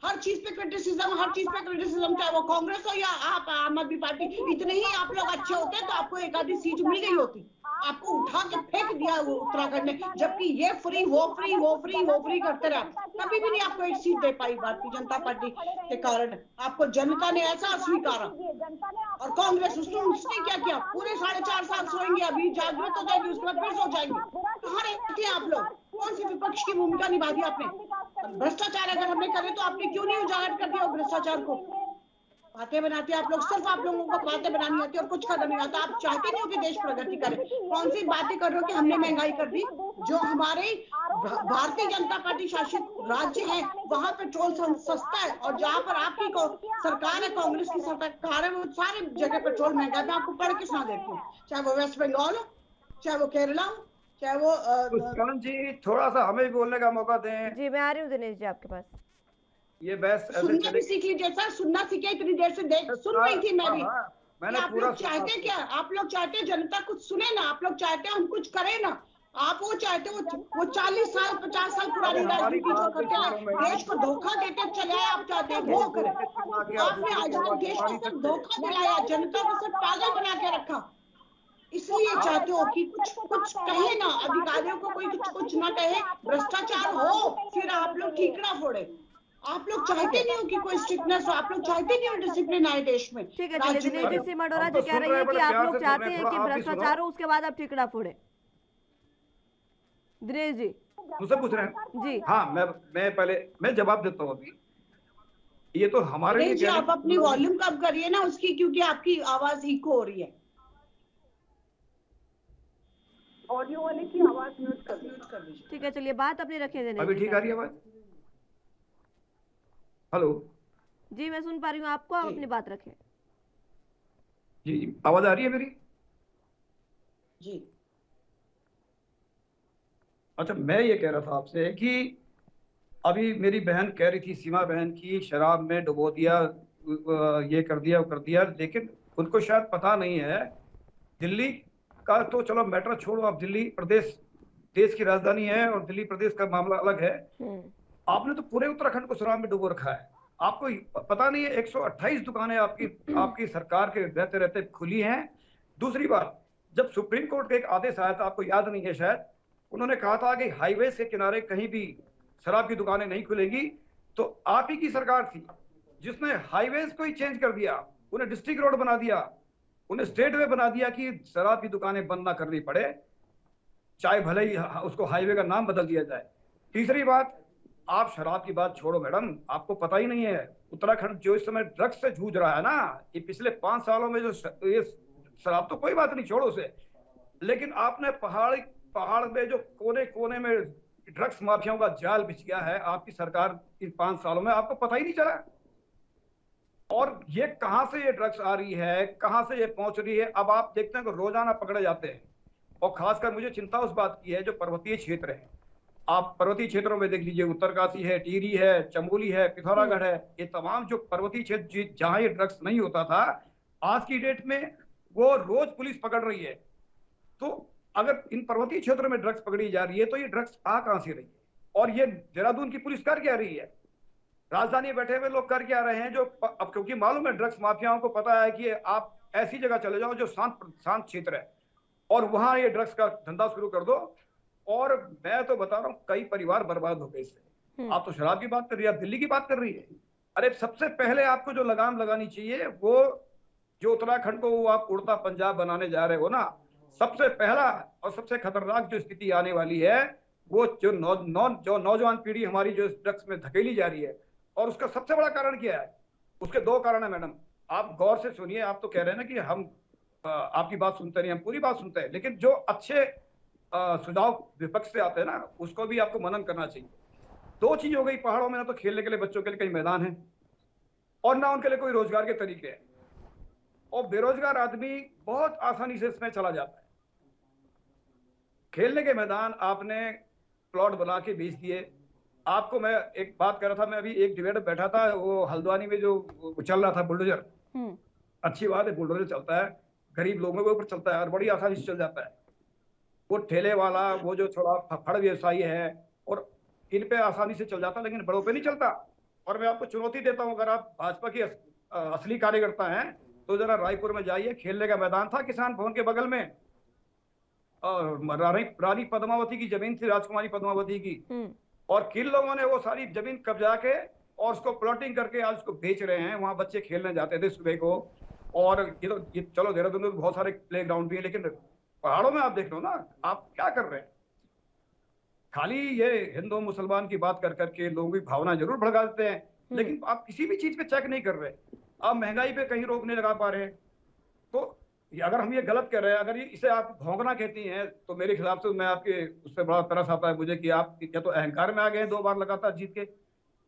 हर चीज पे क्रिटिसिज्म, हर चीज पे क्रिटिसिज्म, चाहे वो कांग्रेस हो या आप आम आदमी पार्टी, इतने ही आप लोग अच्छे होते तो आपको एक आधी सीट मिल गई होती। आपको उठा के फेंक दिया वो उत्तराखंड ने, जबकि ये फ्री वो फ्री वो फ्री वो फ्री करते रहे, कभी भी नहीं आपको एक सीट दे पाई भारतीय जनता पार्टी के कारण। आपको जनता ने ऐसा स्वीकारा और कांग्रेस उसने क्या किया? पूरे 4.5 साल सोएंगे, अभी जागृत हो जाएंगे, उसके बाद फिर सो जाएंगे। कहाँ रहते हैं आप लोग? कौन सी विपक्ष की भूमिका निभा दी आपने? भ्रष्टाचार अगर हमने करे तो आपने क्यों नहीं उजागर कर दिया भ्रष्टाचार को? बातें बनाते आप लोग, सिर्फ आप लोगों को बातें बनानी आती है और कुछ करना नहीं आता। आप चाहते नहीं हो कि देश प्रगति करे। कौन सी बातें कर रहे हो कि हमने महंगाई कर दी? जो हमारे भारतीय जनता पार्टी शासित राज्य है वहां पेट्रोल सस्ता है, और जहां पर आपकी सरकार है, कांग्रेस की सरकार है, वो सारे जगह पेट्रोल महंगा है। मैं आपको पढ़ के सुना देती हूँ, चाहे वो वेस्ट बंगाल हो, चाहे वो केरला हो, चाहे वो मुस्कान जी थोड़ा सा हमें भी बोलने का मौका दें। जी मैं आ रही हूँ दिनेश जी आपके पास। ये बहस सुनना भी सीख लीजिए सर, सुनना सीखे। इतनी देर से सुन रही थी मैं भी। मैंने आप लोग चाहते क्या? आप लोग चाहते जनता कुछ सुने ना, आप लोग चाहते हम कुछ करें ना। आप वो चाहते वो 40 साल 50 साल पुरानी राजनीति जो करते हैं, देश को धोखा देते चले आए, आप चाहते हैं वो करें। आपने आजाद देश को सिर्फ धोखा दिलाया, जनता को सिर्फ पागल बना के रखा। इसलिए चाहते हो कि कुछ कहे ना, अधिकारियों को कोई कुछ ना कहे, भ्रष्टाचार हो, फिर आप लोग ठीकरा फोड़े। आप लोग चाहते नहीं हो कि कोई स्ट्रिक्टनेस हो, आप लोग चाहते नहीं हो डिसिप्लिन आए देश में। ठीक है, दिनेश जी सिंह मडोरा जी कह रही है कि आप लोग चाहते हैं कि भ्रष्टाचार हो, उसके बाद आप ठीकरा फोड़े। दिनेश जी मुझसे पूछ रहे हैं जी। हाँ, मैं पहले मैं जवाब देता हूँ अभी। ये तो हमारे लिए आप अपनी वॉल्यूम कम करिए ना उसकी, क्योंकि आपकी आवाज इको हो रही है। ऑडियो वाले की आवाज म्यूट कर दीजिए। ठीक है, चलिए बात अपनी रखिए दिनेश। अभी ठीक आ रही है आवाज? हेलो जी मैं सुन पा रही हूँ आपको, आप अपनी बात रखें। जी आवाज आ रही है मेरी? जी अच्छा, मैं ये कह रहा था आपसे कि अभी मेरी बहन कह रही थी, सीमा बहन, की शराब में डुबो दिया, ये कर दिया वो कर दिया, लेकिन उनको शायद पता नहीं है दिल्ली का तो चलो मैटर छोड़ो, अब दिल्ली प्रदेश देश की राजधानी है और दिल्ली प्रदेश का मामला अलग है। आपने तो पूरे उत्तराखंड को शराब में डुबो रखा है। आपको पता नहीं है 128 दुकानें आपकी सरकार के रहते रहते खुली हैं। दूसरी बात, जब सुप्रीम कोर्ट का एक आदेश आया था, आपको याद नहीं है शायद, उन्होंने कहा था कि हाईवे के किनारे कहीं भी शराब की दुकानें नहीं खुलेंगी। तो आप ही की सरकार थी जिसने हाईवेज को ही चेंज कर दिया, उन्हें डिस्ट्रिक्ट रोड बना दिया, उन्हें स्टेट वे बना दिया कि शराब की दुकानें बंद ना करनी पड़े, चाहे भले ही उसको हाईवे का नाम बदल दिया जाए। तीसरी बात, आप शराब की बात छोड़ो मैडम, आपको पता ही नहीं है उत्तराखंड जो इस समय ड्रग्स से जूझ रहा है ना, ये पिछले 5 सालों में जो ये शराब तो कोई बात नहीं, छोड़ो उसे, लेकिन आपने पहाड़ में जो कोने कोने में ड्रग्स माफियाओं का जाल बिछ गया है आपकी सरकार इन 5 सालों में, आपको पता ही नहीं चला। और ये कहां से ये ड्रग्स आ रही है, कहां से ये पहुंच रही है, अब आप देखते हैं कि रोजाना पकड़े जाते हैं। और खासकर मुझे चिंता उस बात की है जो पर्वतीय क्षेत्र है। आप पर्वतीय क्षेत्रों में देख लीजिए, उत्तरकाशी है, टिहरी है, चमोली है, पिथौरागढ़ है, ये तमाम जो पर्वतीय क्षेत्र जहां ये ड्रग्स नहीं होता था, आज की डेट में वो रोज पुलिस पकड़ रही है। तो अगर इन पर्वतीय क्षेत्रों में ड्रग्स पकड़ी जा रही है तो ये ड्रग्स आ कहां से रही है? और ये देहरादून की पुलिस कर क्या रही है? राजधानी बैठे हुए लोग कर क्या रहे हैं? जो अब क्योंकि मालूम है ड्रग्स माफियाओं को पता है कि आप ऐसी जगह चले जाओ जो शांत क्षेत्र है और वहां ये ड्रग्स का धंधा शुरू कर दो। और मैं तो बता रहा हूँ कई परिवार बर्बाद हो गए इससे। आप तो शराब की बात कर रही है, आप दिल्ली की बात कर रही है। अरे सबसे पहले आपको जो लगाम लगानी चाहिए, वो जो उत्तराखंड को वो आप उड़ता पंजाब बनाने जा रहे हो ना, सबसे पहला और सबसे खतरनाक जो स्थिति आने वाली है वो जो नौजवान पीढ़ी हमारी जो ड्रग्स में धकेली जा रही है। और उसका सबसे बड़ा कारण क्या है? उसके 2 कारण है मैडम, आप गौर से सुनिए। आप तो कह रहे हैं ना कि हम आपकी बात सुनते नहीं, हम पूरी बात सुनते हैं, लेकिन जो अच्छे सुझाव विपक्ष से आते हैं ना, उसको भी आपको मनन करना चाहिए। 2 चीज हो गई, पहाड़ों में ना तो खेलने के लिए बच्चों के लिए कहीं मैदान है और ना उनके लिए कोई रोजगार के तरीके हैं, और बेरोजगार आदमी बहुत आसानी से इसमें चला जाता है। खेलने के मैदान आपने प्लॉट बना के बेच दिए। आपको मैं एक बात कर रहा था, मैं अभी एक डिबेट में बैठा था, वो हल्द्वानी में जो चल रहा था बुलडोजर, अच्छी बात है, बुलडोजर चलता है, गरीब लोगों के ऊपर चलता है और बड़ी आसानी से चल जाता है। वो ठेले वाला, वो जो थोड़ा फड़ व्यवसायी है, और इन पे आसानी से चल जाता है, लेकिन बड़ों पे नहीं चलता। और मैं आपको चुनौती देता हूं, अगर आप भाजपा की असली कार्यकर्ता हैं तो जरा रायपुर में जाइए, खेलने का मैदान था किसान भवन के बगल में, रानी पद्मावती की जमीन थी, राजकुमारी पद्मावती की, और किन लोगों ने वो सारी जमीन कब्जा के और उसको प्लॉटिंग करके आज उसको बेच रहे हैं। वहां बच्चे खेलने जाते थे सुबह को, और ये चलो देहरादून में बहुत सारे प्ले ग्राउंड भी है, लेकिन पहाड़ों में आप देख लो ना, आप क्या कर रहे हैं? खाली ये हिंदू मुसलमान की बात कर करके लोगों की भावना जरूर भड़का देते हैं, लेकिन आप किसी भी चीज पे चेक नहीं कर रहे। आप महंगाई पे कहीं रोक नहीं लगा पा रहे। तो अगर हम ये गलत कर रहे हैं, अगर इसे आप भौंकना कहती हैं, तो मेरे खिलाफ से मैं आपके उससे बड़ा तरस आता है मुझे कि आप क्या तो अहंकार में आ गए हैं 2 बार लगातार जीत के,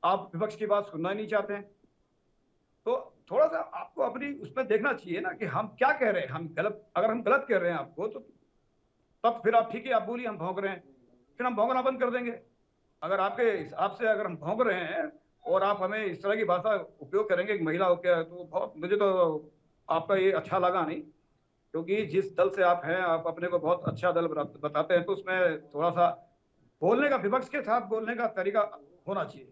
आप विपक्ष की बात सुनना ही नहीं चाहते हैं। तो थोड़ा सा आपको अपनी उसमें देखना चाहिए ना कि हम क्या कह रहे हैं। हम गलत, अगर हम गलत कह रहे हैं आपको, तो तब फिर आप ठीक है, आप बोलिए हम भौंक रहे हैं, फिर हम भौंकना बंद कर देंगे। अगर आपके हिसाब से अगर हम भौंक रहे हैं और आप हमें इस तरह की भाषा उपयोग करेंगे महिला हो क्या, तो बहुत, मुझे तो आपका ये अच्छा लगा नहीं, क्योंकि जिस दल से आप हैं, आप अपने को बहुत अच्छा दल बताते हैं, तो उसमें थोड़ा सा बोलने का, विपक्ष के साथ बोलने का तरीका होना चाहिए।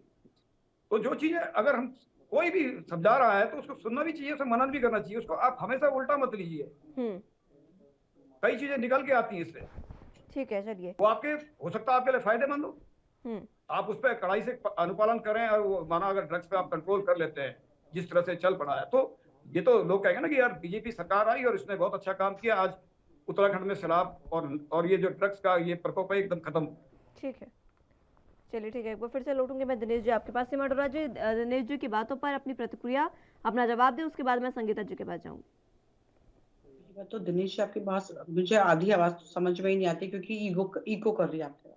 तो जो चीजें अगर हम कोई भी समझा रहा है तो उसको सुनना भी चाहिए, उसे मनन भी करना चाहिए, उसको आप हमेशा उल्टा मत लीजिए। कई चीजें निकल के आती हैं इससे, ठीक है, चलिए, वो आपके हो सकता है आपके लिए फायदेमंद हो, आप उस पर कड़ाई से अनुपालन करें, और वो माना अगर ड्रग्स पे आप कंट्रोल कर लेते हैं जिस तरह से चल पड़ा है, तो ये तो लोग कहेंगे ना कि यार बीजेपी सरकार आई और इसने बहुत अच्छा काम किया, आज उत्तराखंड में शराब और ये जो ड्रग्स का ये प्रकोप है एकदम खत्म। ठीक है, चलिए, ठीक है, एक बार फिर से लौटूंगी मैं दिनेश जी आपके पास। सीमा अरोड़ा जी, दिनेश जी की बातों पर अपनी प्रतिक्रिया, अपना जवाब दें, उसके बाद मैं संगीता जी के पास जाऊंगी। तो दिनेश जी आपकी बात मुझे आधी आवाज तो समझ में ही नहीं आती, क्योंकि ईगो कर रही है आपके।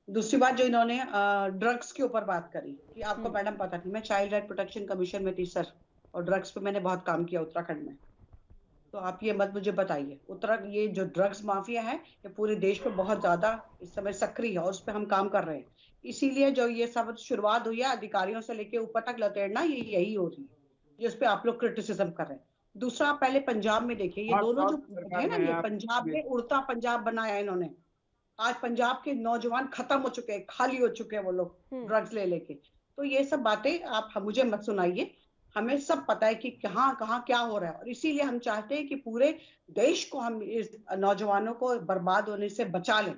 दूसरी बात जो इन्होंने ड्रग्स के ऊपर बात करी कि आपको मैडम पता नहीं, मैं चाइल्ड राइट प्रोटेक्शन कमीशन में थी सर, और ड्रग्स पे मैंने बहुत काम किया उत्तराखंड में। तो आप ये मत मुझे बताइए, ये जो ड्रग्स माफिया है ये पूरे देश में बहुत ज्यादा इस समय सक्रिय है, और उस पर हम काम कर रहे हैं। इसीलिए जो ये सब शुरुआत हुई है अधिकारियों से लेके ऊपर तक लतेड़ना, ये यही हो रही है, जिस पे आप लोग क्रिटिसिज्म कर रहे हैं। दूसरा, आप पहले पंजाब में देखिए, ये दोनों जो है ना, ये पंजाब में उड़ता पंजाब बनाया इन्होंने। आज पंजाब के नौजवान खत्म हो चुके हैं, खाली हो चुके हैं वो लोग ड्रग्स ले लेके। तो ये सब बातें आप मुझे मत सुनाइए, हमें सब पता है कि कहाँ कहाँ क्या हो रहा है, और इसीलिए हम चाहते हैं कि पूरे देश को हम इस नौजवानों को बर्बाद होने से बचा लें।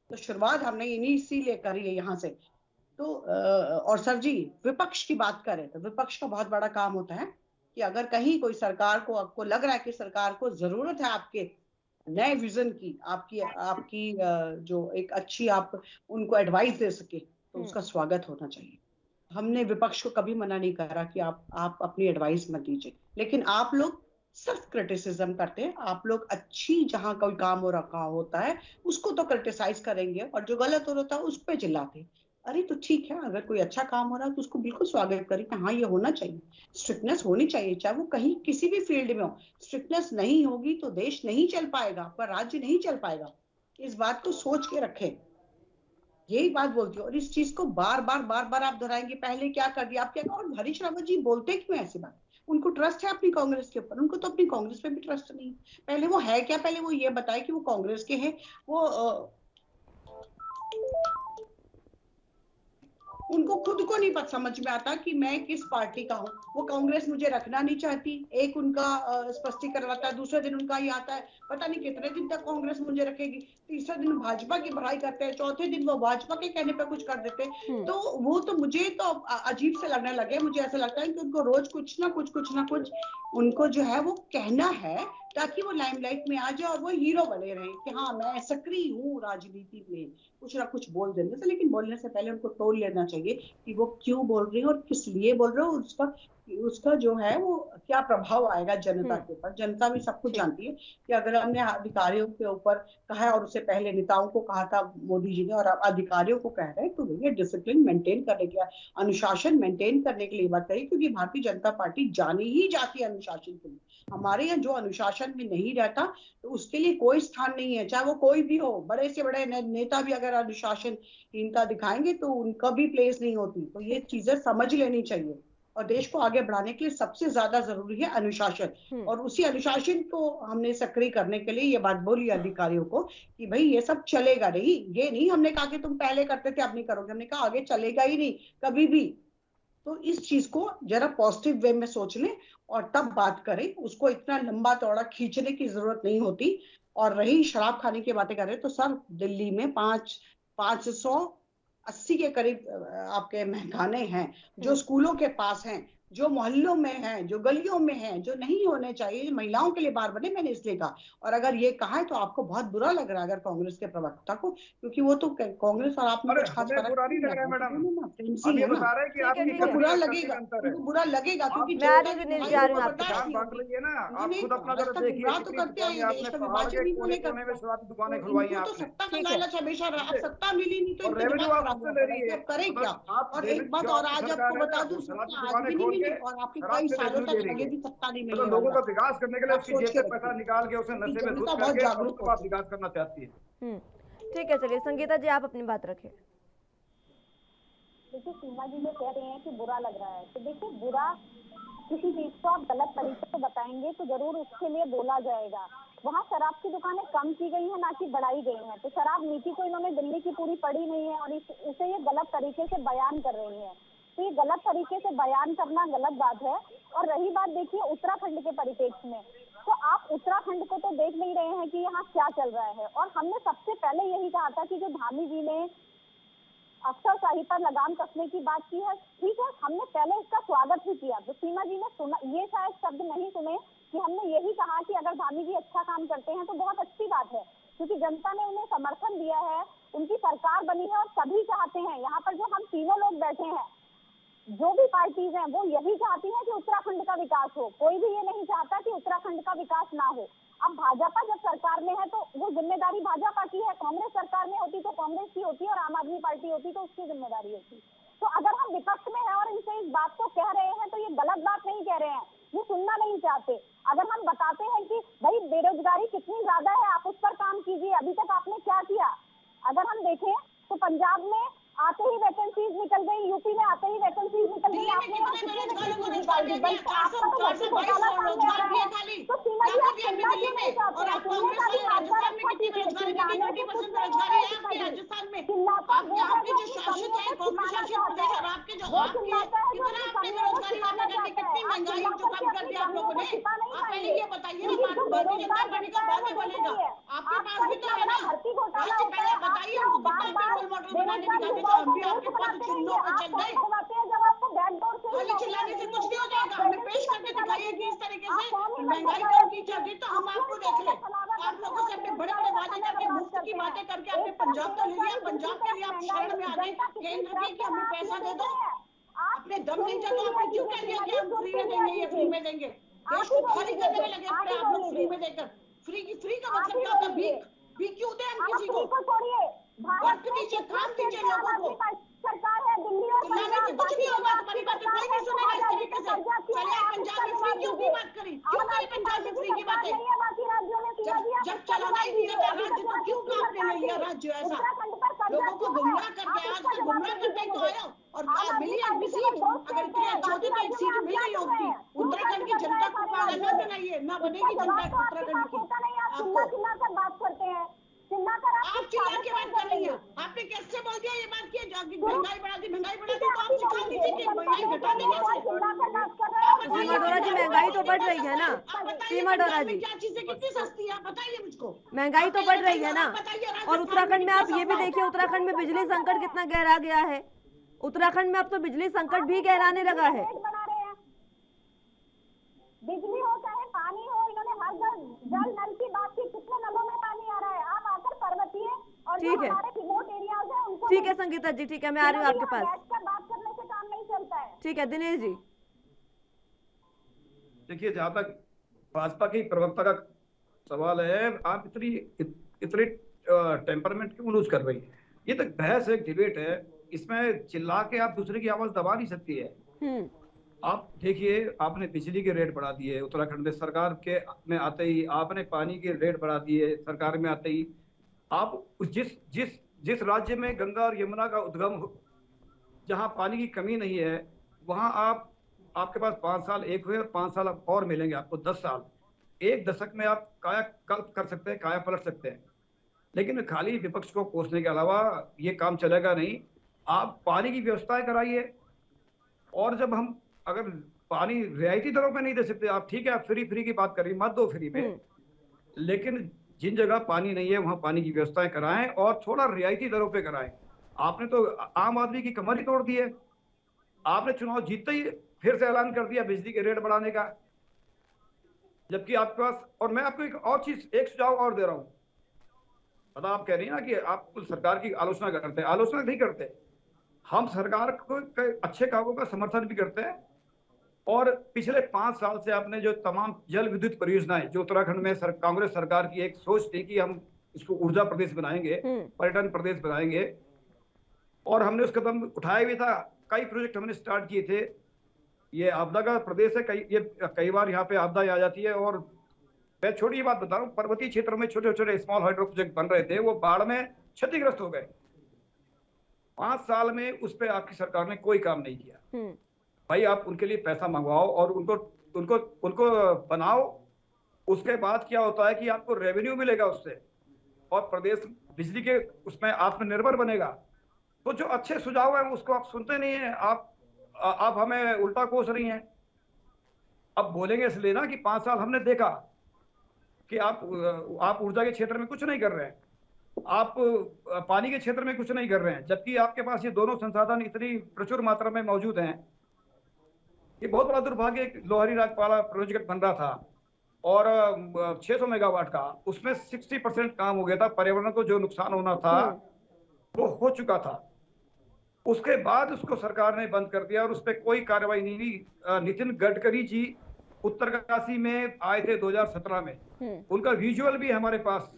तो शुरुआत हमने इसीलिए करी है यहाँ से। तो और सर जी, विपक्ष की बात करें तो विपक्ष का बहुत बड़ा काम होता है कि अगर कहीं कोई सरकार को, आपको लग रहा है कि सरकार को जरूरत है आपके नए विजन की, आपकी जो एक अच्छी आप उनको एडवाइस दे सके, तो उसका स्वागत होना चाहिए। हमने विपक्ष को कभी मना नहीं करा कि आप अपनी एडवाइस मत दीजिए, लेकिन आप लोग सिर्फ क्रिटिसिज्म करते हैं। आप लोग अच्छी जहां कोई काम हो रखा होता है उसको तो क्रिटिसाइज करेंगे, और जो गलत हो रहा है उस पर चिल्लाते। अरे तो ठीक है, अगर कोई अच्छा काम हो रहा है तो उसको बिल्कुल स्वागत करें कि हाँ ये होना चाहिए, स्ट्रिक्टनेस होनी चाहिए, चाहे वो कहीं किसी भी फील्ड में हो। स्ट्रिक्टनेस नहीं होगी तो देश नहीं चल पाएगा, आपका राज्य नहीं चल पाएगा। इस बात को सोच के रखें, यही बात बोलती है। और इस चीज को बार बार आप दोहराएंगे, पहले क्या कर दिया, आप क्या। और हरीश रावत जी बोलते क्यों ऐसी बात? उनको ट्रस्ट है अपनी कांग्रेस के ऊपर, उनको तो अपनी कांग्रेस पे भी ट्रस्ट नहीं। पहले वो है क्या, पहले वो ये बताए कि वो कांग्रेस के हैं। वो उनको खुद को नहीं पता, समझ में आता कि मैं किस पार्टी का हूँ। वो कांग्रेस मुझे रखना नहीं चाहती, एक उनका स्पष्टीकरण आता है, दूसरे दिन उनका ये आता है, पता नहीं कितने दिन तक कांग्रेस मुझे रखेगी, तीसरे दिन भाजपा की भलाई करते हैं, चौथे दिन वो भाजपा के कहने पे कुछ कर देते हैं। तो वो तो मुझे तो अजीब से लगने लगे। मुझे ऐसा लगता है कि उनको रोज कुछ ना कुछ उनको जो है वो कहना है, ताकि वो लाइमलाइट में आ जाए और वो हीरो बने रहे कि हाँ मैं सक्रिय हूँ राजनीति में, कुछ ना कुछ बोल देने से। लेकिन बोलने से पहले उनको तोल लेना चाहिए कि वो क्यों बोल रहे हैं और किस लिए बोल रहे हो, उसका कि उसका जो है वो क्या प्रभाव आएगा जनता के ऊपर। जनता भी सब कुछ ठीक। जानती है कि अगर हमने अधिकारियों के ऊपर कहा है, और उससे पहले नेताओं को कहा था मोदी जी ने, और अब अधिकारियों को कह रहे हैं, तो भैया डिसिप्लिन मेंटेन करने के लिए, अनुशासन मेंटेन करने के लिए बात कही, क्योंकि भारतीय जनता पार्टी जानी ही जाती है अनुशासन के लिए। हमारे यहाँ जो अनुशासन में नहीं रहता तो उसके लिए कोई स्थान नहीं है, चाहे वो कोई भी हो। बड़े से बड़े नेता भी अगर अनुशासनहीनता दिखाएंगे तो उनका भी प्लेस नहीं होती। तो ये चीजें समझ लेनी चाहिए, और देश को आगे बढ़ाने के लिए सबसे ज्यादा जरूरी है अनुशासन। और उसी अनुशासन को हमने सक्रिय करने के लिए ये बात बोली अधिकारियों को कि भाई ये सब चलेगा नहीं। ये नहीं हमने कहा कि तुम पहले करते थे अब नहीं करोगे, हमने कहा आगे चलेगा ही नहीं कभी भी। तो इस चीज को जरा पॉजिटिव वे में सोच लें और तब बात करें, उसको इतना लंबा चौड़ा खींचने की जरूरत नहीं होती। और रही शराब खाने की बातें कर रहे तो सर, दिल्ली में 580 के करीब आपके महखाने हैं जो स्कूलों के पास हैं, जो मोहल्लों में हैं, जो गलियों में हैं, जो नहीं होने चाहिए, महिलाओं के लिए बार बने। मैंने इसलिए कहा, और अगर ये कहा है तो आपको बहुत बुरा लग रहा है अगर कांग्रेस के प्रवक्ता को, क्योंकि वो तो कांग्रेस और आप में कुछ खास फर्क बुरा नहीं लग रहा है मैडम। फ्रेंडसी है ना। बता रहे हैं कि ठीक है, आपकी ठीक है। बुरा लगेगा, उनको बुरा लगेगा, क्योंकि मैं आ रही हूँ दिनेश जी, आ रही हूँ आपके बर्दाश्त पास। नहीं बांट होगी। रही है ना, आप नहीं, खुद अपना जरा रास्ता देखिए गुमराह तो कितनी करते हैं, दुकानें देश आपने का पहाड़ विभाजन के भी कोने उन्होंने कोने में शराब की दुकानें तो खुलवाई हैं इनको तो आपने। सत्ता का ठीक है। लालच हमेशा रहा। अब सत्ता मिली नहीं तो और इनको रेवेन्यू दिमाग आप खराब उससे हुआ ले पड़ा रही कि है। अब करें क्या। आप और एक बात जो और आपकी आज सरकार आपको है बता ना, दूं, वो शराब की सत्ता आज दुकानें भी नहीं खोल मिली के और आपकी शराब कई के सालों रेवेन्यू तक ले रही आगे है। भी सत्ता नहीं तो मिलने लोगों वाला। का विकास करने के लिए आप उसकी सोच जेब के से पैसा रखिए, निकाल के उसे क्योंकि नशे में धुत जनता बहुत करके और जागरूक उसके बाद होती है। विकास करना चाहती है। ठीक है, चलिए संगीता जी आप अपनी बात रखें। देखिए सीमा जी जो कह रहे हैं कि बुरा लग रहा है, तो देखिए बुरा किसी चीज को आप गलत तरीके से बताएंगे तो जरूर उसके लिए बोला जाएगा। वहाँ शराब की दुकानें कम की गई हैं, ना कि बढ़ाई गई हैं। तो शराब नीति को इन्होंने दिल्ली की पूरी पढ़ी नहीं है और उसे ये गलत तरीके से बयान कर रही है। तो ये गलत तरीके से बयान करना गलत बात है। और रही बात देखिए उत्तराखंड के परिप्रेक्ष्य में, तो आप उत्तराखंड को तो देख नहीं रहे हैं कि यहाँ क्या चल रहा है। और हमने सबसे पहले यही कहा था कि जो धामी जी ने अफसरशाही पर लगाम कसने की बात की है, ठीक है, हमने पहले इसका स्वागत ही किया। तो सीमा जी ने सुना, ये शायद शब्द नहीं सुने कि हमने यही कहा कि अगर धामी जी अच्छा काम करते हैं तो बहुत अच्छी बात है, क्योंकि जनता ने उन्हें समर्थन दिया है, उनकी सरकार बनी है और सभी चाहते हैं, यहाँ पर जो हम तीनों लोग बैठे हैं, जो भी पार्टीज हैं, वो यही चाहती हैं कि उत्तराखंड का विकास हो। कोई भी ये नहीं चाहता कि उत्तराखंड का विकास ना हो। अब भाजपा जब सरकार में है तो वो जिम्मेदारी भाजपा की है, कांग्रेस सरकार में होती तो कांग्रेस की होती और आम आदमी पार्टी होती तो उसकी जिम्मेदारी होती। तो अगर हम विपक्ष में है और इनसे इस बात को कह रहे हैं तो ये गलत बात नहीं कह रहे हैं, ये सुनना नहीं चाहते। अगर हम बताते हैं कि भाई बेरोजगारी कितनी ज्यादा है, आप उस पर काम कीजिए, अभी तक आपने क्या किया। अगर हम देखें तो पंजाब में आते ही वैकेंसीज निकल गई, यूपी में आते ही वैकेंसीज निकल गई, आपने और कितने वैकेंसीज निकाल दी। बल्कि आपका तो भर्ती घोटाला सामने आ रहा है। तो सीमा जी आप सुनना क्यों नहीं चाहते हैं? सुनने का भी राजस्थान में कितनी बेरोजगारी है, कुछ बेरोजगारी है आपके राजस्थान में। चिल्लाता वो है जो अपनी कमियों को छिपाना चाहता है, वो चिल्लाता है जो अपनी कमियों को छिपाना चाहता है। आप चिल्ला करके अपनी कमियों को छिपा नहीं पाएंगे, क्योंकि जो बेरोजगार जनता है वो देख रही है। आपका इतना बड़ा भर्ती घोटाला होता है, आप क्या बार बार बेरोजगार युवाओं को मूर्ख बनाते रहेंगे। आप कौन करवाते हैं जब आपको बैकडोर से चिल्लाने से कुछ नहीं हो जाएगा। हमें पेश करके दिखाइए कि इस तरीके से महंगाई कम की जाती तो हम आपको देख ले। आप लोगों से अपने बड़े बड़े वादे करके, मुफ्त की बातें करके आपने पंजाब तो ले लिया, पंजाब के लिए आप शरण में आ गए केंद्र की कि हमें पैसा दे दो। अपने दम नहीं था तो आपने क्यों कह दिया कि हम फ्री में देंगे, ये फ्री में देंगे। देश को खाली करने में लगे पड़े आप लोग फ्री में देकर। फ्री का मतलब क्या होता है? भीख क्यों दें हम किसी को? छोड़िए, वक्त दीजिए, काम दीजिए लोगों को। सरकार है दिल्ली और चिल्लाने से कुछ नहीं होगा, तुम्हारी बातें कोई नहीं सुनेगा इस तरीके से। चलिए पंजाब में फ्री क्यों की बात करी? क्यों करी पंजाब में फ्री की बातें? बाकी राज्यों में जब चलाना ही नहीं था राज्य तो क्यों आपने ले लिया राज्य ऐसा? लोगों को गुमराह करके, आज तक गुमराह करके ही तो आया और मिली एक सीट। अगर इतनी अच्छी होती तो एक सीट मिल गई होती। उत्तराखंड की जनता को पागल न बनाइए, ना बनेगी जनता उत्तराखंड की। आपको चिल्ला कर बात करते हैं, चिल्ला कर आप चिल्ला के बात कर रही है। आपने कैसे बोल दिया ये बात की जाके महंगाई बढ़ा दी तो आप सिखा दीजिए कि महंगाई घटा देंगे कैसे। सीमा डोरा जी महंगाई तो बढ़ रही है ना, सीमा डोरा जी क्या चीजें कितनी सस्ती है बताइए मुझको। महंगाई तो बढ़ रही है ना। और उत्तराखंड में आप ये भी देखिए, उत्तराखंड में बिजली संकट कितना गहरा गया है। उत्तराखंड में अब तो बिजली संकट भी गहराने लगा है। बिजली हो चाहे पानी हो, इन्होंने हर जल नल की बात की, कितने नलों में पानी आ रहा है। आप आकर पर्वतीय और जो हमारे रिमोट एरियाज है उनको। ठीक है संगीता जी, ठीक है, मैं आ रही हूँ आपके पास। बैठकर बात करने से काम नहीं चलता है। ठीक है दिनेश जी। देखिए, जहां तक भाजपा की प्रवक्ता का सवाल है, आप इतनी टेम्परमेंट क्यों लूज कर रही है? ये तो बहस है, एक डिबेट है, इसमें चिल्ला के आप दूसरे की आवाज दबा नहीं सकती है। आप देखिए, आपने बिजली के रेट बढ़ा दिए उत्तराखंड में सरकार के में आते ही, आपने पानी के रेट बढ़ा दिए सरकार में आते ही। आप जिस जिस जिस राज्य में गंगा और यमुना का उद्गम जहां पानी की कमी नहीं है, वहां आपके पास 5 साल एक हुए और 5 साल और मिलेंगे आपको, 10 साल, एक दशक में आप कायाकल्प कर सकते हैं, काया पलट सकते हैं। लेकिन खाली विपक्ष को कोसने के अलावा ये काम चलेगा नहीं। आप पानी की व्यवस्थाएं कराइए, और जब हम अगर पानी रियायती दरों पे नहीं दे सकते आप, ठीक है, आप फ्री की बात करिए, मत दो फ्री पे, लेकिन जिन जगह पानी नहीं है वहां पानी की व्यवस्थाएं कराएं और थोड़ा रियायती दरों पे कराएं। आपने तो आम आदमी की कमर ही तोड़ दी है। आपने चुनाव जीतते ही फिर से ऐलान कर दिया बिजली के रेट बढ़ाने का, जबकि आपके पास, और मैं आपको एक और चीज, एक सुझाव और दे रहा हूं। पता आप कह रही हैं ना कि आप सरकार की आलोचना करते हैं, आलोचना नहीं करते, हम सरकार को अच्छे कामों का समर्थन भी करते हैं। और पिछले 5 साल से आपने जो तमाम जल विद्युत परियोजनाएं, जो उत्तराखंड में कांग्रेस सरकार की एक सोच थी कि हम इसको ऊर्जा प्रदेश बनाएंगे, पर्यटन प्रदेश बनाएंगे, और हमने उस कदम उठाया भी था। कई प्रोजेक्ट हमने स्टार्ट किए थे। ये आपदा का प्रदेश है, कई बार यहाँ पे आपदा आ जाती है। और मैं छोटी बात बता रहा हूँ, पर्वतीय क्षेत्र में छोटे छोटे स्मॉल हाइड्रो प्रोजेक्ट बन रहे थे, वो बाढ़ में क्षतिग्रस्त हो गए। 5 साल में उस पर आपकी सरकार ने कोई काम नहीं किया। भाई, आप उनके लिए पैसा मंगवाओ और उनको बनाओ। उसके बाद क्या होता है कि आपको रेवेन्यू मिलेगा उससे, और प्रदेश बिजली के उसमें आत्मनिर्भर बनेगा। तो जो अच्छे सुझाव हैं उसको आप सुनते नहीं है, आप हमें उल्टा कोस रही हैं। अब बोलेंगे इसलिए ना कि 5 साल हमने देखा कि आप ऊर्जा के क्षेत्र में कुछ नहीं कर रहे हैं, आप पानी के क्षेत्र में कुछ नहीं कर रहे हैं, जबकि आपके पास ये दोनों संसाधन इतनी प्रचुर मात्रा में मौजूद हैं। ये बहुत बड़ा दुर्भाग्य, एक लोहारी राजपाला प्रोजेक्ट बन रहा था और 600 मेगावाट का, उसमें 60% काम हो गया था। पर्यावरण को जो नुकसान होना था वो हो चुका था। उसके बाद उसको सरकार ने बंद कर दिया और उस पर कोई कार्रवाई नहीं हुई। नितिन गडकरी जी उत्तरकाशी में आए थे 2017 में, उनका विजुअल भी हमारे पास।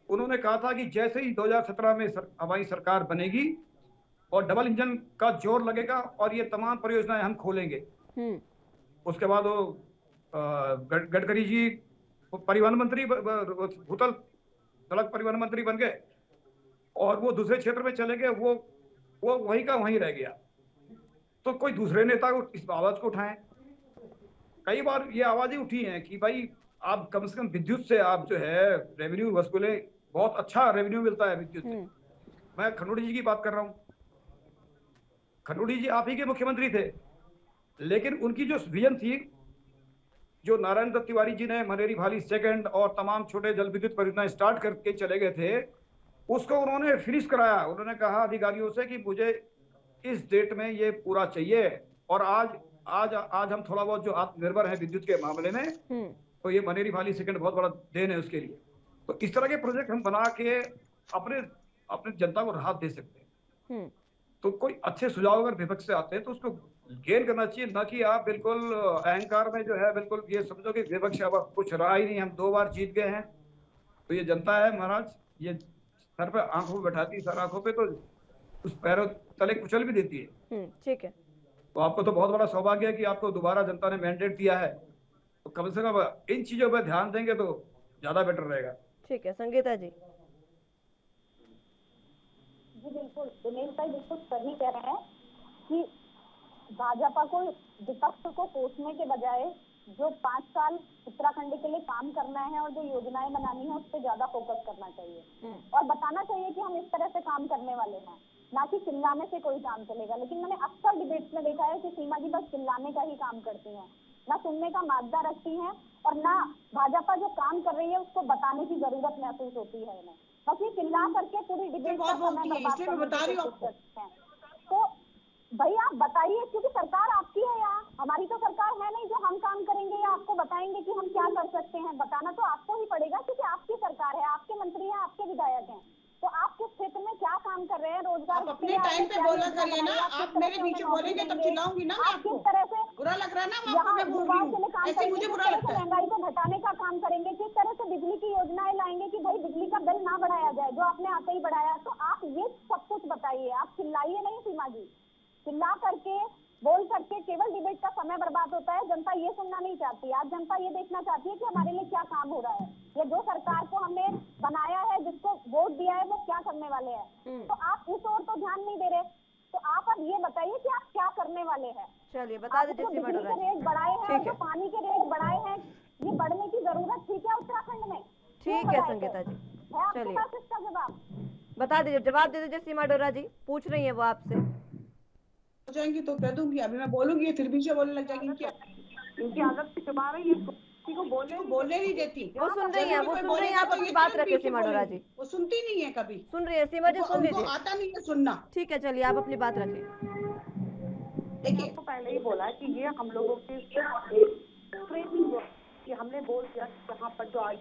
उन्होंने कहा था कि जैसे ही 2017 में हमारी सरकार बनेगी और डबल इंजन का जोर लगेगा और ये तमाम परियोजनाएं हम खोलेंगे। उसके बाद वो गडकरी जी परिवहन मंत्री, भूतल सड़क परिवहन मंत्री बन गए और वो दूसरे क्षेत्र में चले गए। वो वहीं का वहीं रह गया। तो कोई दूसरे नेता को इस आवाज को उठाएं। कई बार ये आवाजें उठी हैं कि भाई आप कम से कम विद्युत से आप जो है रेवेन्यू वसूले, बहुत अच्छा रेवेन्यू मिलता है विद्युत से। मैं खनौड़ी जी की बात कर रहा हूँ। खनौड़ी जी आप ही के मुख्यमंत्री थे, लेकिन उनकी जो विजन थी, जो नारायण दत्त तिवारी जी ने मनेरी भाली सेकंड और तमाम छोटे जल विद्युत परियोजनाएं स्टार्ट करके चले गए थे, उसको उन्होंने फिनिश कराया। उन्होंने कहा अधिकारियों से कि मुझे इस डेट में ये पूरा चाहिए। और आज हम थोड़ा बहुत जो आत्मनिर्भर है विद्युत के मामले में, तो ये मनेरी भाली सेकंड बहुत बड़ा देन है उसके लिए। तो इस तरह के प्रोजेक्ट हम बना के अपने जनता को राहत दे सकते हैं। तो कोई अच्छे सुझाव अगर विपक्ष से आते हैं तो उसको गेन करना चाहिए, ना कि आप बिल्कुल अहंकार में जो है बिल्कुल ये समझो कि विपक्ष अब कुछ रहा ही नहीं, हम 2 बार जीत गए हैं। तो ये जनता है महाराज, ये सर पे आंखों पे बैठाती है, सर आंखों पे, तो उस पैरों तले कुचल भी देती है। ठीक है। तो आपको तो बहुत बड़ा सौभाग्य है कि आपको दोबारा जनता ने मैंडेट दिया है। तो कम से कम इन चीजों पर ध्यान देंगे तो ज्यादा बेटर रहेगा। ठीक है, संगीता जी। जी बिल्कुल, दिनेश भाई बिल्कुल सही कह रहे हैं कि भाजपा को, विपक्ष को कोसने के बजाय जो 5 साल उत्तराखंड के लिए काम करना है और जो योजनाएं बनानी है उस पर ज्यादा फोकस करना चाहिए और बताना चाहिए कि हम इस तरह से काम करने वाले हैं, ना कि चिल्लाने से कोई काम चलेगा। लेकिन मैंने अक्सर डिबेट्स में देखा है कि सीमा जी बस चिल्लाने का ही काम करती हैं, ना सुनने का मादा रखती हैं और ना भाजपा जो काम कर रही है उसको बताने की जरूरत महसूस होती है इन्हें। बस ये चिल्ला करके पूरी डिबेट का समय बर्बाद करने की कोशिश करते हैं। तो भाई आप बताइए, क्योंकि सरकार आपकी है यहाँ, हमारी तो सरकार है नहीं जो हम काम करेंगे या आपको बताएंगे कि हम क्या कर सकते हैं। बताना तो आपको ही पड़ेगा क्योंकि आपकी सरकार है, आपके मंत्री हैं, आपके विधायक हैं। तो आप किस क्षेत्र में क्या काम कर रहे हैं, रोजगार अपने टाइम पे बोला करिए ना, आप मेरे पीछे बोलेंगे तब चिल्लाऊंगी ना। आप किस तरह से बुरा लग रहा है ना, मैं यहाँ आपको मैं बोल रही युवाओं के लिए हूँ, काम ऐसे करेंगे, मुझे किस बुरा तरह लगता से है। महंगाई को घटाने का काम करेंगे, किस तरह से बिजली की योजनाएं लाएंगे कि भाई बिजली का बिल ना बढ़ाया जाए, जो आपने आते ही बढ़ाया। तो आप ये सब कुछ बताइए, आप चिल्लाइए नहीं सीमा जी, चिल्ला करके बोल करके केवल डिबेट का समय बर्बाद होता है। जनता ये सुनना नहीं चाहती, आज जनता ये देखना चाहती है कि हमारे लिए क्या काम हो रहा है, या जो सरकार को हमने बनाया है, जिसको वोट दिया है, वो क्या करने वाले हैं। तो आप इस ओर तो ध्यान नहीं दे रहे, तो आप अब ये बताइए कि आप क्या करने वाले हैं। चलिए बता दीजिए आपको सीमा बिजली डोरा के जी। रेट बढ़ाए हैं और ठीक जो है, पानी के रेट बढ़ाए हैं, ये बढ़ने की जरूरत थी क्या उत्तराखंड में? क्यों ठीक है बढ़ाए थे? संगीता जी, है आपके चलिए पास इसका जवाब? बता दीजिए, जवाब दे दीजिए सीमा डोरा जी, पूछ रही है वो आपसे। हो जाएंगी तो कह दूंगी, अभी मैं बोलूंगी फिर भी से बोलने लग जाएगी। इनकी आदत से चुपा रही है, किसी को बोलने नहीं देती। वो सुन रही है, जरूरी वो कोई सुन रही है, बोलेगा आप तो अपनी ये बात तुरंत रखिए पीछे सीमा डोरा बोलेंगी। जी। वो सुनती नहीं है कभी, सुन रही है सीमा जी, सुन उनको लीजिए। आता नहीं है सुनना। ठीक है, चलिए आप अपनी बात रखिए। देखिए आपको पहले ही बोला है कि ये हम लोगों की सिर्फ एक ट्रेनिंग कि हमने बोल दिया कि यहाँ पर जो आज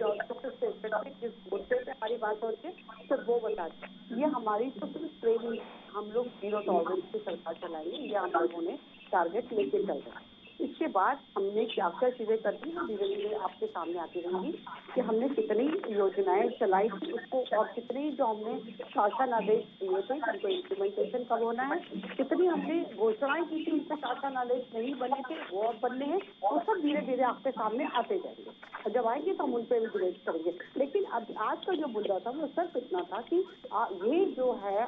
जिस मुद्दे पे हमारी बात होती है सिर्फ वो बता दें। ये हमारी तो सिर्फ ट्रेनिंग, हम लोग 0 टॉलरेंस की सरकार चलाएंगे, ये हम लोगों ने टारगेट लेके चल रहे हैं। इसके बाद हमने क्या क्या चीजें कर दी, वो धीरे धीरे आपके सामने आती रहेंगी कि हमने कितनी योजनाएं चलाई थी उसको, और कितनी जो हमने शासन आदेश दिए थे उनको इम्प्लीमेंटेशन कब होना है, कितनी हमने घोषणाएं की थी उनसे शासन आदेश नहीं बने थे वो अब बनने हैं, वो सब धीरे धीरे आपके सामने आते जाएंगे। जब आएंगे तो हम उन पर भी डिबेट करेंगे। लेकिन अब आज का जो मुद्दा था वो सिर्फ इतना था कि ये जो है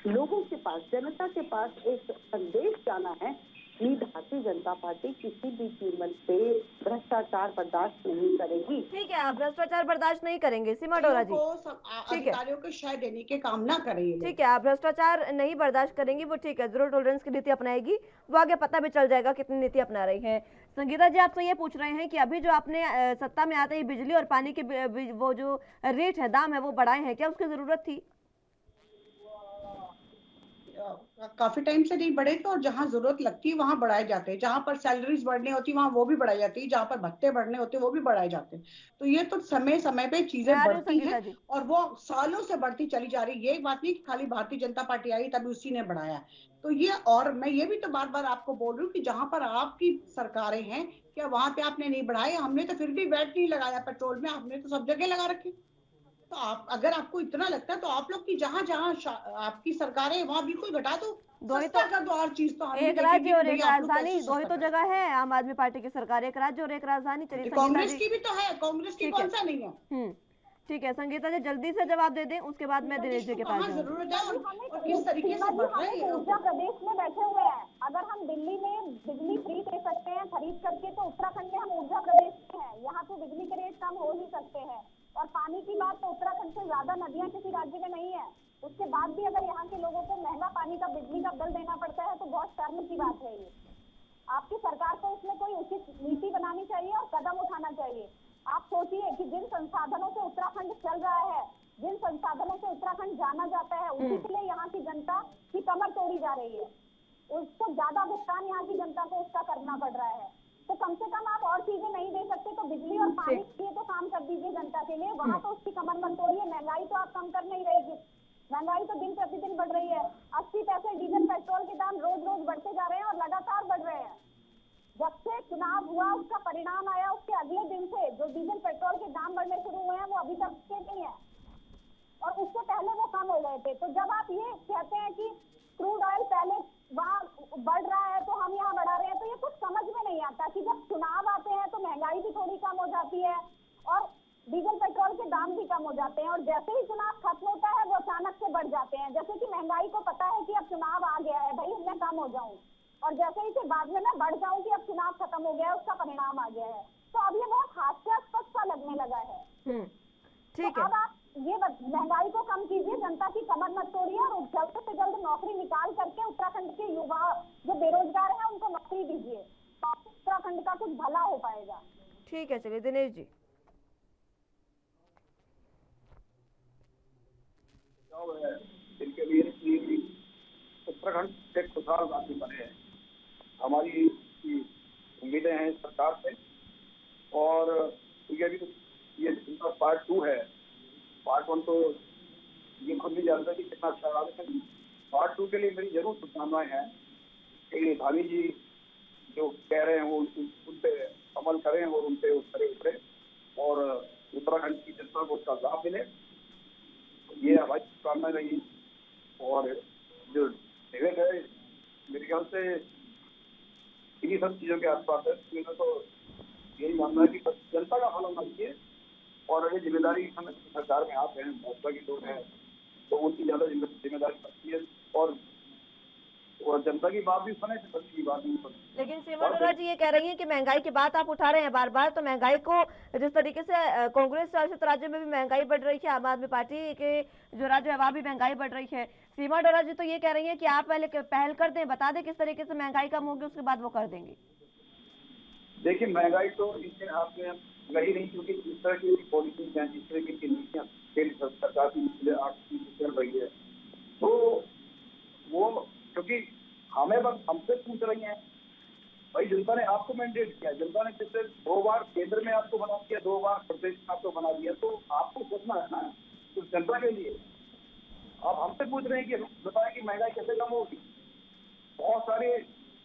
लोगों के पास, जनता के पास एक संदेश जाना है कि भारतीय जनता पार्टी किसी भी कीमत पे भ्रष्टाचार बर्दाश्त नहीं करेगी। ठीक है, आप भ्रष्टाचार बर्दाश्त नहीं करेंगे सीमा डोरा जी। ठीक है, अधिकारियों को शय देने के काम ना करें ये लोग। ठीक है, आप भ्रष्टाचार नहीं बर्दाश्त करेंगी, वो ठीक है, 0 टॉलरेंस की नीति अपनाएगी, वो आगे पता भी चल जाएगा कितनी नीति अपना रही है। संगीता जी आपसे ये पूछ रहे हैं कि अभी जो आपने सत्ता में आते ही बिजली और पानी के वो जो रेट है, दाम है, वो बढ़ाए हैं, क्या उसकी जरूरत थी? काफी टाइम से नहीं बढ़े थे, और जहां जरूरत लगती है वहां बढ़ाए जाते हैं। जहां पर सैलरीज बढ़ने होती है वहां वो भी बढ़ाई जाती है, जहां पर भत्ते बढ़ने होते हैं वो भी बढ़ाए जाते हैं। तो ये तो समय समय पे चीजें बढ़ती हैं और वो सालों से बढ़ती चली जा रही है। ये बात नहीं कि खाली भारतीय जनता पार्टी आई तभी उसी ने बढ़ाया। तो ये, और मैं ये भी तो बार बार आपको बोल रही हूँ कि जहां पर आपकी सरकारें हैं, क्या वहां पे आपने नहीं बढ़ाए? हमने तो फिर भी वैट नहीं लगाया पेट्रोल में, हमने तो सब जगह लगा रखे। तो आप, अगर आपको इतना लगता है तो आप लोग की जहां जहां आपकी सरकारें है वहां बिल्कुल घटा दो, सस्ता कर दो हर चीज। तो हम एक राज्य और एक राजधानी, दो ही तो जगह है आम आदमी पार्टी की सरकार, एक राज्य और एक राजधानी। चलिए कांग्रेस की भी तो है, कांग्रेस की कौन सा नहीं है? ठीक है संगीता जी, जल्दी से जवाब दे दें, उसके बाद मैं दिनेश जी के पास जाऊंगी। जरूरत है और किस तरीके से बढ़ रहा है। ऊर्जा प्रदेश में बैठे हुए हैं, अगर हम दिल्ली में बिजली फ्री दे सकते हैं खरीद करके, तो उत्तराखंड में हम ऊर्जा प्रदेश में हैं, यहाँ तो बिजली के रेट कम हो ही सकते हैं। और पानी की बात तो उत्तराखंड से ज्यादा नदियां किसी राज्य में नहीं है, उसके बाद भी अगर यहाँ के लोगों को महंगा पानी का, बिजली का बिल देना पड़ता है तो बहुत शर्म की बात है। ये आपकी सरकार को इसमें कोई उचित नीति बनानी चाहिए और कदम उठाना चाहिए। आप सोचिए कि जिन संसाधनों से उत्तराखंड चल रहा है, जिन संसाधनों से उत्तराखंड जाना जाता है, उसी के लिए यहाँ की जनता की कमर तोड़ी जा रही है। उसको ज्यादा भुगतान यहाँ की जनता को उसका करना पड़ रहा है। तो कम से कम आप और चीजें नहीं दे सकते तो बिजली और पानी के लिए तो काम कर दीजिए जनता के लिए, वहाँ तो उसकी कमर मत तोड़िए। महंगाई तो आप कम कर नहीं रहेगी, महंगाई तो दिन प्रतिदिन बढ़ रही है। 80 पैसे डीजल पेट्रोल के दाम रोज रोज बढ़ते जा रहे हैं और लगातार बढ़ रहे हैं। जब से चुनाव हुआ, उसका परिणाम आया, उसके अगले दिन से जो डीजल पेट्रोल के दाम बढ़ने शुरू हुए हैं वो अभी तक के नहीं है, और उससे पहले वो कम हो गए थे। तो जब आप ये कहते हैं कि क्रूड ऑयल पहले वहाँ बढ़ रहा है तो हम यहाँ बढ़ा रहे हैं, तो ये कुछ समझ में नहीं आता कि जब चुनाव आते हैं तो महंगाई भी थोड़ी कम हो जाती है और डीजल पेट्रोल के दाम भी कम हो जाते हैं, और जैसे ही चुनाव खत्म होता है वो अचानक से बढ़ जाते हैं। जैसे कि महंगाई को पता है कि अब चुनाव आ गया है, भाई मैं कम हो जाऊं, और जैसे ही से बाद में मैं बढ़ जाऊं कि अब चुनाव खत्म हो गया है, उसका परिणाम आ गया है। तो अब ये बहुत हास्यास्पद सा लगने लगा है। ठीक है। अब आप ये महंगाई को कम कीजिए, जनता की कमर मत तोड़िए, और जल्द से जल्द नौकरी निकाल करके उत्तराखंड के युवा जो बेरोजगार हैं उनको नौकरी दीजिए, तो उत्तराखंड का कुछ भला हो पाएगा। ठीक है, चलिए दिनेश जी। इनके लिए उत्तराखंड एक खुशहाल राज्य बने हैं, हमारी उम्मीदें हैं सरकार से। और ये पार्ट 2 है, पार्ट 1 तो ये खुद नहीं जानता कि कितना अच्छा रहा, लेकिन पार्ट 2 के लिए मेरी जरूर शुभकामनाएं हैं कि भाभी जी जो कह रहे हैं वो उन पे अमल करें और उन पे उतरे और उत्तराखंड की जनता को उसका लाभ मिले, ये हमारी शुभकामना रही। और जो निवेदन है मेरे ख्याल से इन्हीं सब चीजों के आसपास है। तो यही मानना है कि जनता का भला होना चाहिए और अगर जिम्मेदारी सरकार में आप हैं, भाजपा के लोग हैं, तो उनकी ज्यादा जिम्मेदारी बनती है और जनता की बात भी सुने, जनता की बात भी सुने। लेकिन सीमा अरोड़ा जी ये कह रही हैं कि महंगाई की बात आप उठा रहे हैं बार बार, तो महंगाई को जिस तरीके से कांग्रेस शासित राज्य में भी महंगाई बढ़ रही है, आम आदमी पार्टी के जो राज्य है वहाँ भी महंगाई बढ़ रही है, सीमा अरोड़ा जी तो ये कह रही हैं कि आप पहले पहल कर दें, बता दें किस तरीके से महंगाई कम होगी, उसके बाद वो कर देंगी। देखिए महंगाई तो इनके हाथ में नहीं, क्योंकि जिस तरह की पॉलिसी है, जिस तरह की नीतियां केंद्र सरकार की पिछले 8 चल रही है, तो वो क्योंकि हमें बस हमसे पूछ रही हैं, भाई जनता ने आपको मैंडेट किया, जनता ने पिछले 2 बार केंद्र में आपको बना दिया, 2 बार प्रदेश में आपको बना दिया, तो आपको सोचना है ना तो जनता के लिए। आप हमसे पूछ रहे हैं कि बताएं कि महंगाई कैसे कम होगी। बहुत सारी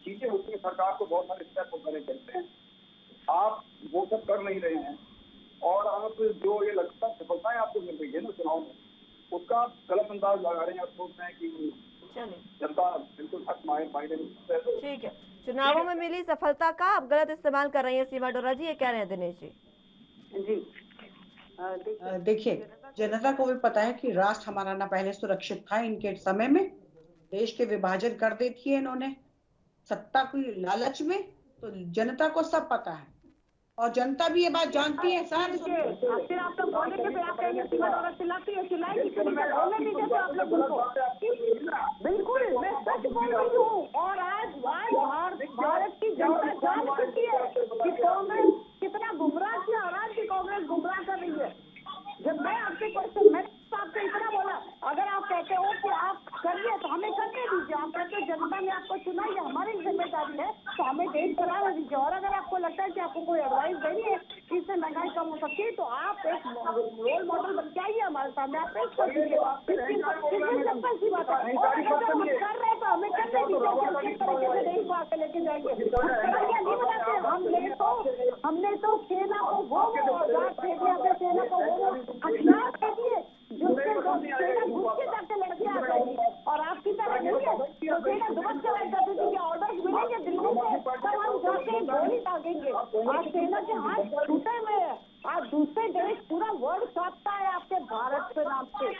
चीजें होती है, सरकार को बहुत सारे स्टेप उठाने पड़ते हैं, आप वो सब कर नहीं रहे हैं और आप जो ये लगता सफलताएं आपको मिल रही है ना चुनाव में, उसका गलत अंदाज लगा रहे हैं और सोच रहे हैं कि जनता बिल्कुल हक मायने में। ठीक है, चुनावों में मिली सफलता का आप गलत इस्तेमाल कर रही हैं सीमा अरोड़ा जी, ये कह रहे हैं दिनेश जी। जी देखिए, जनता को भी पता है कि राष्ट्र हमारा ना पहले सुरक्षित था, इनके समय में देश के विभाजन कर देती है इन्होंने सत्ता की लालच में, तो जनता को सब पता है और जनता भी ये बात जानती है। सर फिर आप लोग बोले कि आप कहेंगे सीमा अरोड़ा चिल्लाती है, चिल्लाएगी क्यों? बोलने नहीं देते आप लोग उनको। बिल्कुल मैं सच बोल रही हूँ और आज भारत की जनता जान चुकी है कि कांग्रेस कितना गुमराह किया और आज की कांग्रेस गुमराह कर रही है। जब मैं आपसे क्वेश्चन मैंने आपसे इतना बोला, अगर आप कहते हो कि आप करिए तो हमें करने दीजिए, आप कहते हो जनता ने आपको चुना, ये हमारी जिम्मेदारी है तो हमें देश चलाना दीजिए। और अगर आपको लगता है कि आपको कोई एडवाइस देनी है कि इससे महंगाई कम हो सकती है, तो आप एक रोल मॉडल बन के आइए हमारे सामने, आप पेश कर दीजिए। सिंपल सी बात है। और अगर हम कर रहे हैं तो हमें करने दीजिए, किस तरीके से देश को आगे लेके जाएंगे। नहीं बनाते हमने तो सेना को वो सेना को वो हथियार दे दिए जिससे सेना घुस के जाके लड़के आ जाएगी। और आपकी तरह नहीं है तो सेना दुबक के लड़ जाती थी कि ऑर्डर मिलेंगे दिल्ली से तब हम जाके गोली दागेंगे। आज सेना के हाथ छूटे हुए हैं, आज दूसरे देश पूरा वर्ल्ड कांपता है आपके भारत के नाम से,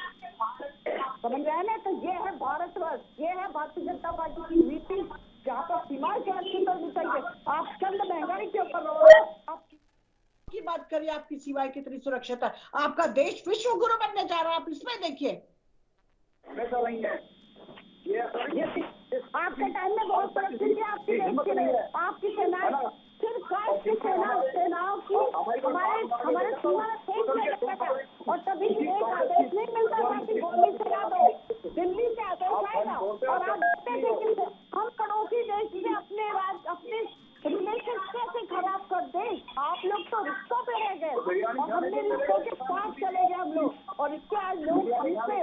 समझ रहे हैं ना? तो ये है भारतवर्ष, ये है भारतीय जनता पार्टी की नीति, जहाँ पर सीमाएं सुरक्षित होनी चाहिए। आप चंद महंगाई के ऊपर रो रहे हैं, की बात करिए, आपकी सीमाएं कितनी सुरक्षित है, आपका देश विश्व गुरु बनने जा रहा है, आप इसमें देखिए। आपके टाइम में बहुत सुरक्षित है आपकी देश के लिए, आपकी सेना सिर्फ सेनाओं की हमारे सीमा में फेंक दिया जाता था और तभी एक आदेश नहीं मिलता था कि गोली चला दो, दिल्ली से आदेश आएगा। और आप देखते थे कि हम पड़ोसी देश से अपने रिलेशन कैसे खराब कर दे। आप लोग तो रिश्तों पे रह गए और हमने रिश्तों के साथ चले गए हम लोग, और इसके आज लोग हमसे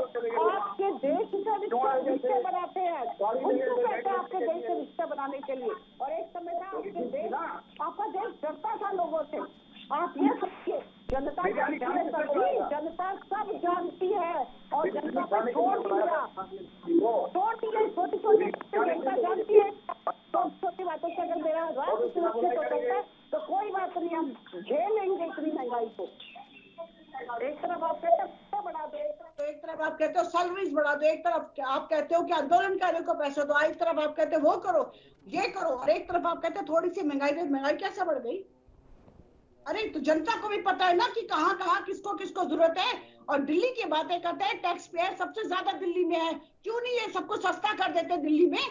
आपके देश से रिश्ते बनाते हैं, उनको कहते हैं आपके देश से रिश्ते बनाने के लिए। और एक समय था आपका देश डरता था लोगों से। आप ये सोचिए, जनता जनता सब जानती है और जनता को छोड़ दिया, छोटी छोटी जनता जानती है। छोटी बातों से अगर मेरा राज्य सुरक्षित हो सकता है तो कोई बात नहीं, हम झेल लेंगे इतनी महंगाई को। एक तरफ आप कहते हो बढ़ा दो, एक तरफ आप कहते हो सैलरीज बढ़ा दो, एक तरफ आप कहते हो कि आंदोलनकारियों को पैसे दो, एक तरफ आप कहते हो वो करो ये करो, और एक तरफ आप कहते हो थोड़ी सी महंगाई कैसे बढ़ गई। अरे तो जनता को भी पता है ना कि कहाँ कहाँ किसको किसको जरूरत है। और दिल्ली की बातें करते हैं, टैक्स पेयर सबसे ज्यादा दिल्ली में है, क्यों नहीं ये सबको सस्ता कर देते दिल्ली में।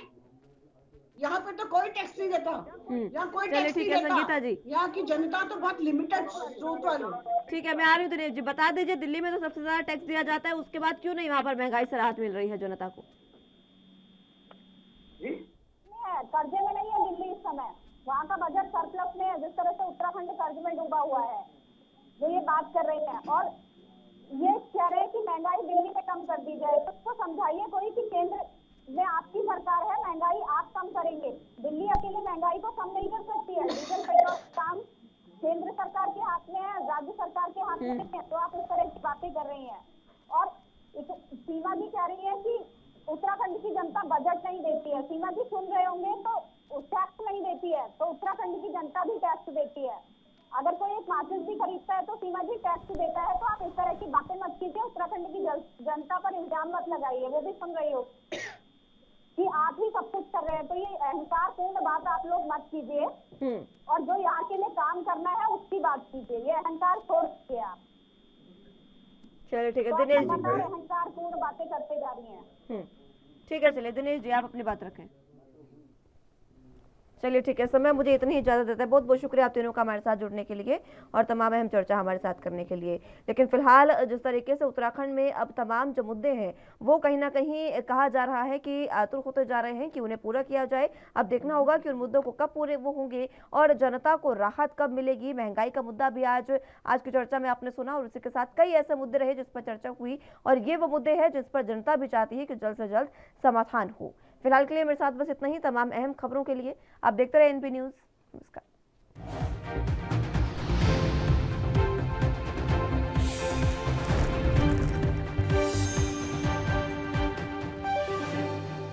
यहाँ पे तो कोई टैक्स नहीं देता, यहाँ कोई टैक्स नहीं देता, यहाँ की जनता तो बहुत लिमिटेड स्रोत वाली। ठीक है, मैं आ रही हूँ दिनेश जी, बता दीजिए दिल्ली में तो सबसे ज्यादा टैक्स दिया जाता है, उसके बाद क्यों नहीं वहाँ पर महंगाई से राहत मिल रही है जनता को? कर्जे में नहीं है दिल्ली इस समय, वहाँ का बजट सरप्लस में है, जिस तरह से उत्तराखंड कर्ज में डूबा हुआ है, जो ये बात कर रही है। और ये कह रहे हैं कि महंगाई दिल्ली में कम कर दी जाए, तो उसको समझाइए कोई कि केंद्र में आपकी सरकार है, महंगाई आप कम करेंगे, दिल्ली अकेले महंगाई को कम नहीं डीजल पेट्रोल काम केंद्र सरकार के हाथ में है, राज्य सरकार के हाथ में है, तो आप इस तरह की बातें कर रही हैं। और सीमा जी कह रही है कि उत्तराखंड की जनता बजट नहीं देती है। सीमा जी सुन रहे होंगे तो टैक्स नहीं देती है, तो उत्तराखंड की जनता भी टैक्स देती है। अगर कोई एक माचिस भी खरीदता है तो सीमा जी टैक्स देता है। तो आप इस तरह की बातें मत कीजिए, उत्तराखंड की जनता पर इल्जाम मत लगाइए। वो भी सुन रही हो कि आप ही सब कुछ कर रहे हैं, तो ये अहंकार पूर्ण बात आप लोग मत कीजिए और जो यहाँ के लिए काम करना है उसकी बात कीजिए। ये अहंकार छोड़ दीजिए आप। चलिए ठीक है तो दिनेश जी। लगातार अहंकार पूर्ण बातें करते जा रही हैं। ठीक है, चलिए दिनेश जी आप अपनी बात रखें। चलिए ठीक है, समय मुझे इतनी ही इजाजत देता है। बहुत बहुत शुक्रिया आप तीनों का हमारे साथ जुड़ने के लिए और तमाम अहम चर्चा हमारे साथ करने के लिए। लेकिन फिलहाल जिस तरीके से उत्तराखंड में अब तमाम जो मुद्दे हैं वो कहीं ना कहीं कहा जा रहा है कि आतुर होते जा रहे हैं कि उन्हें पूरा किया जाए। अब देखना होगा कि उन मुद्दों को कब पूरे वो होंगे और जनता को राहत कब मिलेगी। महंगाई का मुद्दा भी आज की चर्चा में आपने सुना और उसी के साथ कई ऐसे मुद्दे रहे जिस पर चर्चा हुई और ये वो मुद्दे हैं जिस पर जनता भी चाहती है कि जल्द से जल्द समाधान हो। फिलहाल के लिए मेरे साथ बस इतना ही। तमाम अहम खबरों के लिए आप देखते रहे एनपी न्यूज़। नमस्कार।